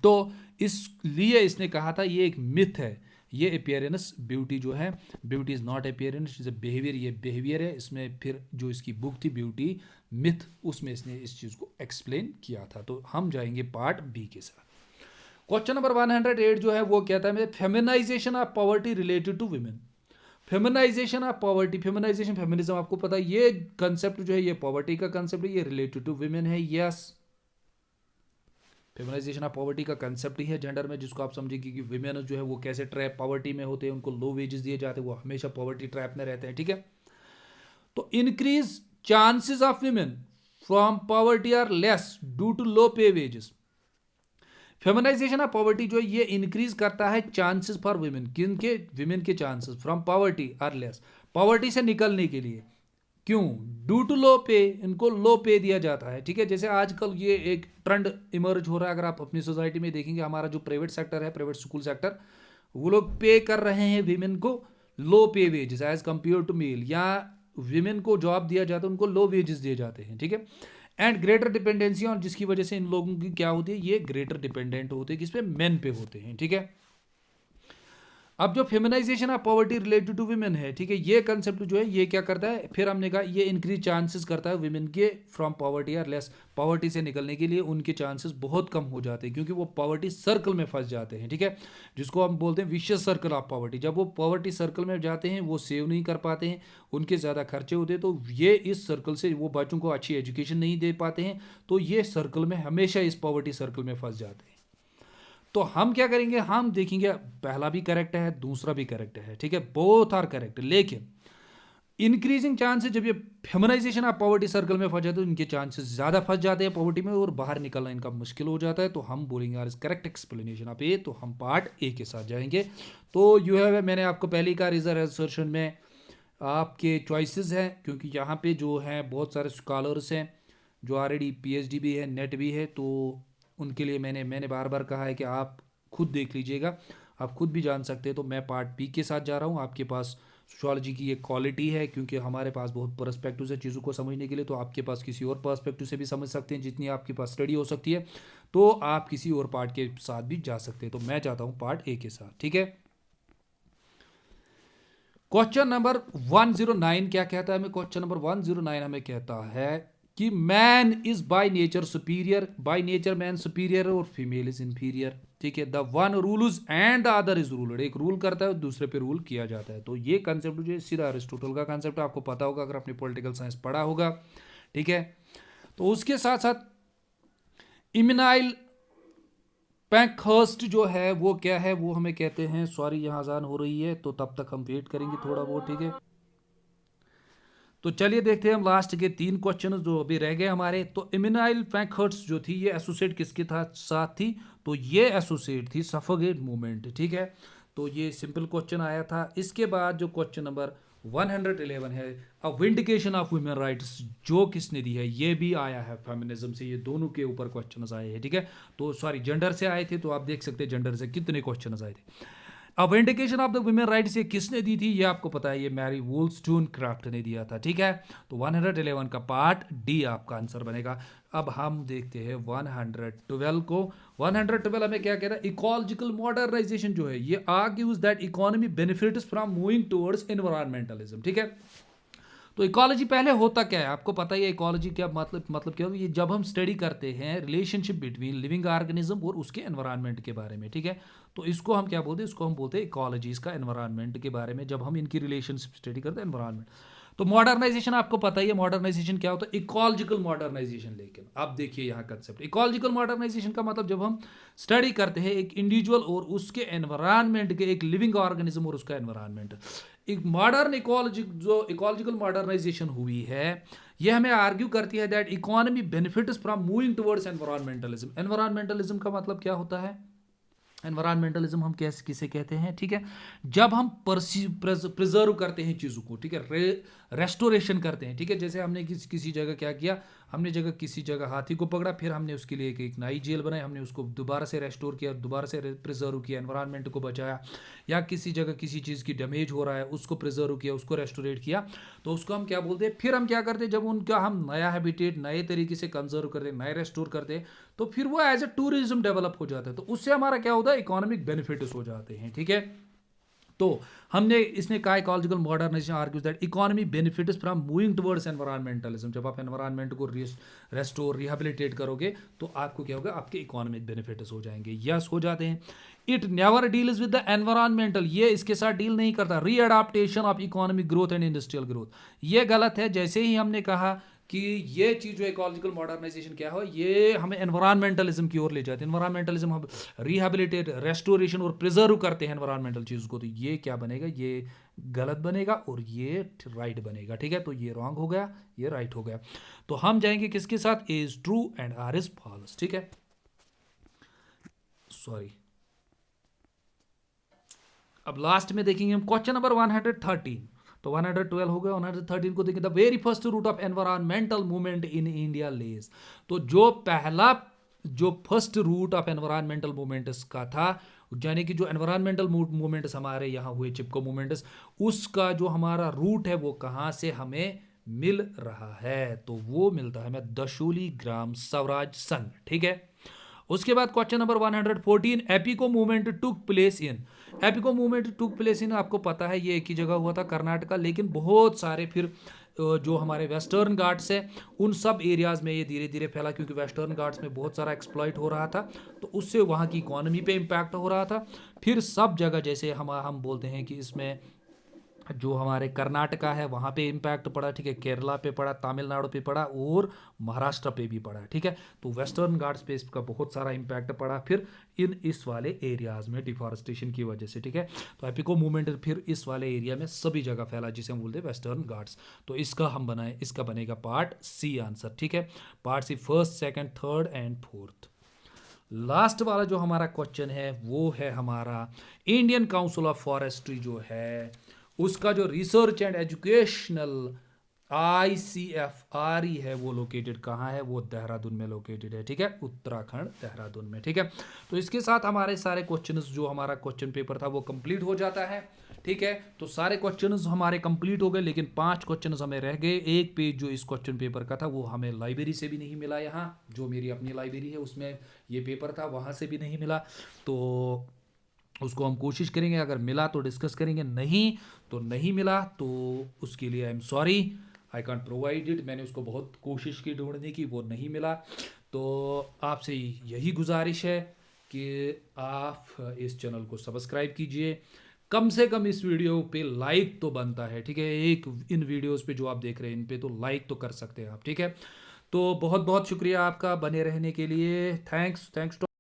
तो इसलिए इसने कहा था ये एक मिथ है, ये अपीयरेंस ब्यूटी जो है, beauty is not appearance is a behaviour, ये बिहेवियर है। इसमें फिर जो इसकी बुक थी ब्यूटी मिथ उसमें इसने इस चीज़ को एक्सप्लेन किया था। तो हम जाएंगे पार्ट बी के साथ। क्वेश्चन नंबर 108 जो है वो कहता है feminisation of poverty related to women. Feminisation of poverty, feminisation feminism आपको पता है ये कंसेप्ट जो है ये पॉवर्टी का कंसेप्ट है, ये रिलेटेड टू वुमेन है। यस, फेमिनाइजेशन ऑफ पॉवर्टी का कंसेप्ट ही है जेंडर में, जिसको आप समझेंगे कि विमेन जो है वो कैसे ट्रैप पॉवर्टी में होते हैं, उनको लो वेजेस दिए जाते हैं, वो हमेशा पॉवर्टी ट्रैप में रहते हैं, ठीक है। तो increase chances of women from poverty are less due to low pay wages. Feminisation of poverty जो है ये इंक्रीज करता है चांसेस फॉर विमेन, किनके? विमेन के chances from poverty are less, poverty से निकलने के लिए। क्यों? ड्यू टू लो पे, इनको लो पे दिया जाता है, ठीक है। जैसे आजकल ये एक ट्रेंड इमर्ज हो रहा है, अगर आप अपनी सोसाइटी में देखेंगे, हमारा जो प्राइवेट सेक्टर है, प्राइवेट स्कूल सेक्टर, वो लोग पे कर रहे हैं विमेन को low pay wages as compare to male, या विमेन को जॉब दिया जाता है उनको लो वेजेस दिए जाते हैं, ठीक है। एंड ग्रेटर डिपेंडेंसी, और जिसकी वजह से इन लोगों की क्या होती है, ये ग्रेटर डिपेंडेंट होते हैं किस पे? मेन पे होते हैं, ठीक है। अब जो feminisation of poverty related to women है, ठीक है, ये कंसेप्ट जो है ये क्या करता है, फिर हमने कहा ये इंक्रीज चांसेस करता है विमेन के फ्रॉम पॉवर्टी और लेस, पॉवर्टी से निकलने के लिए उनके चांसेस बहुत कम हो जाते हैं क्योंकि वो पॉवर्टी सर्कल में फंस जाते हैं, ठीक है, जिसको हम बोलते हैं विशियस सर्कल ऑफ पॉवर्टी। जब वो पॉवर्टी सर्कल में जाते हैं वो सेव नहीं कर पाते हैं, उनके ज़्यादा खर्चे होते हैं, तो ये इस सर्कल से वो बच्चों को अच्छी एजुकेशन नहीं दे पाते हैं, तो ये सर्कल में हमेशा इस पॉवर्टी सर्कल में फंस जाते हैं। तो हम क्या करेंगे, हम देखेंगे पहला भी करेक्ट है दूसरा भी करेक्ट है, ठीक है, बोथ आर करेक्ट। लेकिन इंक्रीजिंग चांसेस, जब ये फेमिनाइजेशन ऑफ पॉवर्टी सर्कल में फंस जाते हैं तो इनके चांसेस ज़्यादा फंस जाते हैं पॉवर्टी में और बाहर निकलना इनका मुश्किल हो जाता है। तो हम बोलेंगे यार इस करेक्ट एक्सप्लेनेशन आप ए, तो हम पार्ट ए के साथ जाएंगे। तो यू है, मैंने आपको पहले कहा रिजर्व असर्शन में आपके चॉइसेस हैं, क्योंकि यहाँ पे जो है बहुत सारे स्कॉलर्स हैं जो ऑलरेडी PhD भी है, नेट भी है, तो उनके लिए मैंने बार बार कहा है कि आप खुद देख लीजिएगा, आप खुद भी जान सकते हैं। तो मैं पार्ट बी के साथ जा रहा हूँ। आपके पास सोशियोलॉजी की एक क्वालिटी है क्योंकि हमारे पास बहुत पर्सपेक्टिव से चीज़ों को समझने के लिए, तो आपके पास किसी और पर्सपेक्टिव से भी समझ सकते हैं, जितनी आपके पास स्टडी हो सकती है तो आप किसी और पार्ट के साथ भी जा सकते हैं। तो मैं चाहता हूँ पार्ट ए के साथ, ठीक है। क्वेश्चन नंबर 109 क्या कहता है हमें? क्वेश्चन नंबर 109 हमें कहता है कि man is by nature superior, by nature man superior और फीमेल इज इंफीरियर, ठीक है। The one rules and the other is ruled, एक रूल करता है दूसरे पे रूल किया जाता है। तो ये कंसेप्ट जो है सीधा अरिस्टोटल का कंसेप्ट आपको पता होगा अगर आपने पॉलिटिकल साइंस पढ़ा होगा, ठीक है। तो उसके साथ साथ इम्मानुएल पैंकहर्स्ट जो है वो क्या है, वो हमें कहते हैं, सॉरी यहाँ अजान हो रही है तो तब तक हम वेट करेंगे थोड़ा बहुत, ठीक है। तो चलिए देखते हैं हम लास्ट के 3 क्वेश्चन जो अभी रह गए हमारे। तो इमिनाइल पैंकहर्स्ट जो थी ये एसोसिएट किसके साथ थी, तो ये एसोसिएट थी सफोगेट मूवमेंट, ठीक है। तो ये सिंपल क्वेश्चन आया था। इसके बाद जो क्वेश्चन नंबर 111 है, अ विंडिकेशन ऑफ वुमेन राइट्स, जो किसने दी है, ये भी आया है फेमिनिज्म से। ये दोनों के ऊपर क्वेश्चन आए हैं, ठीक है। तो सॉरी जेंडर से आए थे, तो आप देख सकते हैं जेंडर से कितने क्वेश्चन आए थे। अब vindication of the women rights ये किसने दी थी, ये आपको पता है, ये मैरी वोल्स्टोनक्राफ्ट ने दिया था, ठीक है। तो 111 का पार्ट डी आपका आंसर बनेगा। अब हम देखते हैं 112 को। 112 हमें क्या कह रहा है, इकोलॉजिकल मॉडर्नाइजेशन जो है ये argues that economy benefits from moving towards environmentalism, ठीक है। तो इकोलॉजी पहले होता क्या है, आपको पता ही है इकोलॉजी क्या मतलब क्या होता है। ये जब हम स्टडी करते हैं रिलेशनशिप बिटवीन लिविंग ऑर्गेनिज्म और उसके एनवायरनमेंट के बारे में, ठीक है। तो इसको हम क्या बोलते हैं, इसको हम बोलते हैं इकोलॉजी, इसका एनवायरनमेंट के बारे में जब हम इनकी रिलेशनशिप स्टडी करते हैं एनवायरनमेंट। तो मॉडर्नाइजेशन आपको पता ही है, मॉडर्नाइजेशन क्या होता है, इकोलॉजिकल मॉडर्नाइजेशन। लेकिन अब देखिए यहाँ कंसेप्ट, इकोलॉजिकल मॉडर्नाइजेशन का मतलब जब हम स्टडी करते हैं एक इंडिविजुअल और उसके एनवायरनमेंट के, एक लिविंग ऑर्गेनिज्म और उसका एनवायरनमेंट, एक मॉडर्न इकोलॉजी जो इकोलॉजिकल मॉडर्नाइजेशन हुई है, ये हमें आर्ग्यू करती है that economy benefits from moving towards environmentalism. Environmentalism का मतलब क्या होता है, एनवायरमेंटलिज्म हम कैसे किसे कहते हैं, ठीक है। जब हम प्रिजर्व करते हैं चीज़ों को, ठीक है, रेस्टोरेशन करते हैं, ठीक है। जैसे हमने किसी जगह क्या किया, हमने किसी जगह हाथी को पकड़ा, फिर हमने उसके लिए एक नई जेल बनाई, हमने उसको दोबारा से रेस्टोर किया, दोबारा से प्रिजर्व किया, एनवायरनमेंट को बचाया। या किसी जगह किसी चीज़ की डैमेज हो रहा है, उसको प्रिजर्व किया, उसको रेस्टोरेट किया, तो उसको हम क्या बोलते हैं। फिर हम क्या करते हैं, जब उनका हम नया हैबिटेट नए तरीके से कंजर्व करते हैं, नए रेस्टोर करते हैं, तो फिर वो एज ए टूरिज्म डेवलप हो जाता है। तो उससे हमारा क्या होता है, इकोनॉमिक बेनिफिट्स हो जाते हैं, ठीक है। तो हमने इसने कहा ecological modernization argues that economy benefits from moving towards environmentalism. जब आप एनवायरनमेंट को रेस्टोर रिहेबिलिटेट करोगे तो आपको क्या होगा, आपके इकोनॉमिक बेनिफिट्स हो जाएंगे। यस, हो जाते हैं। It never deals with the environmental, ये इसके साथ डील नहीं करता। Readaptation of economic growth and industrial growth, ये गलत है। जैसे ही हमने कहा कि ये चीज़ जो इकोलॉजिकल मॉडर्नाइजेशन क्या हो, ये हमें एनवायरमेंटलिज्म की ओर ले जाते हैं। एनवायरमेंटलिज्म हम रिहेबिलिटेट, रेस्टोरेशन और प्रिजर्व करते हैं एनवायरमेंटल चीज़ को, तो ये क्या बनेगा, ये गलत बनेगा और ये राइट बनेगा, ठीक है। तो ये रॉन्ग हो गया, ये राइट हो गया। तो हम जाएंगे किसके साथ, A is true and R is false, ठीक है। सॉरी, अब लास्ट में देखेंगे हम क्वेश्चन नंबर 113। तो 112 हो गया, 113 को देखें। The very first root of environmental movement in India lays, तो जो first root of environmental movements का था, यानी कि जो एनवायरमेंटल मूवमेंट्स हमारे यहाँ हुए, चिपको मूवमेंट्स, उसका जो हमारा रूट है वो कहाँ से हमें मिल रहा है, तो वो मिलता है हमें दशोली ग्राम स्वराज संघ, ठीक है। उसके बाद question number 114, Appiko movement took place in, Appiko movement took place in, आपको पता है ये एक ही जगह हुआ था, कर्नाटका, लेकिन बहुत सारे फिर जो हमारे वेस्टर्न घाट्स है उन सब एरियाज़ में ये धीरे धीरे फैला, क्योंकि वेस्टर्न घाट्स में बहुत सारा एक्सप्लॉइट हो रहा था, तो उससे वहाँ की इकोनॉमी पे इम्पैक्ट हो रहा था। फिर सब जगह, जैसे हम बोलते हैं कि इसमें जो हमारे कर्नाटका है वहाँ पे इम्पैक्ट पड़ा, ठीक है, केरला पे पड़ा, तमिलनाडु पे पड़ा और महाराष्ट्र पे भी पड़ा, ठीक है। तो वेस्टर्न घाट्स पे इसका बहुत सारा इम्पैक्ट पड़ा फिर इस वाले एरियाज में डिफॉरेस्टेशन की वजह से, ठीक है। तो एपिको मूवमेंट फिर इस वाले एरिया में सभी जगह फैला, जिसे हम बोलते हैं वेस्टर्न घाट्स। तो इसका बनेगा पार्ट सी आंसर, ठीक है। Part C, first, second, third and fourth. Last वाला जो हमारा क्वेश्चन है वो है हमारा इंडियन काउंसिल ऑफ फॉरेस्ट्री जो है उसका जो रिसर्च एंड एजुकेशनल ICFRE है वो लोकेटेड कहाँ है, वो देहरादून में लोकेटेड है, ठीक है, उत्तराखंड देहरादून में, ठीक है। तो इसके साथ हमारे सारे क्वेश्चंस, जो हमारा क्वेश्चन पेपर था वो कंप्लीट हो जाता है, ठीक है। तो सारे क्वेश्चंस हमारे कंप्लीट हो गए, लेकिन 5 क्वेश्चंस हमें रह गए। एक पेज जो इस क्वेश्चन पेपर का था वो हमें लाइब्रेरी से भी नहीं मिला, यहाँ जो मेरी अपनी लाइब्रेरी है उसमें ये पेपर था, वहाँ से भी नहीं मिला। तो उसको हम कोशिश करेंगे, अगर मिला तो डिस्कस करेंगे, नहीं तो नहीं मिला तो उसके लिए I am sorry, I can't provide it. मैंने उसको बहुत कोशिश की ढूंढने की, वो नहीं मिला। तो आपसे यही गुजारिश है कि आप इस चैनल को सब्सक्राइब कीजिए, कम से कम इस वीडियो पे लाइक तो बनता है, ठीक है। एक इन वीडियोस पे जो आप देख रहे हैं इन पे तो लाइक तो कर सकते हैं आप, ठीक है। तो बहुत बहुत शुक्रिया आपका बने रहने के लिए, थैंक्स।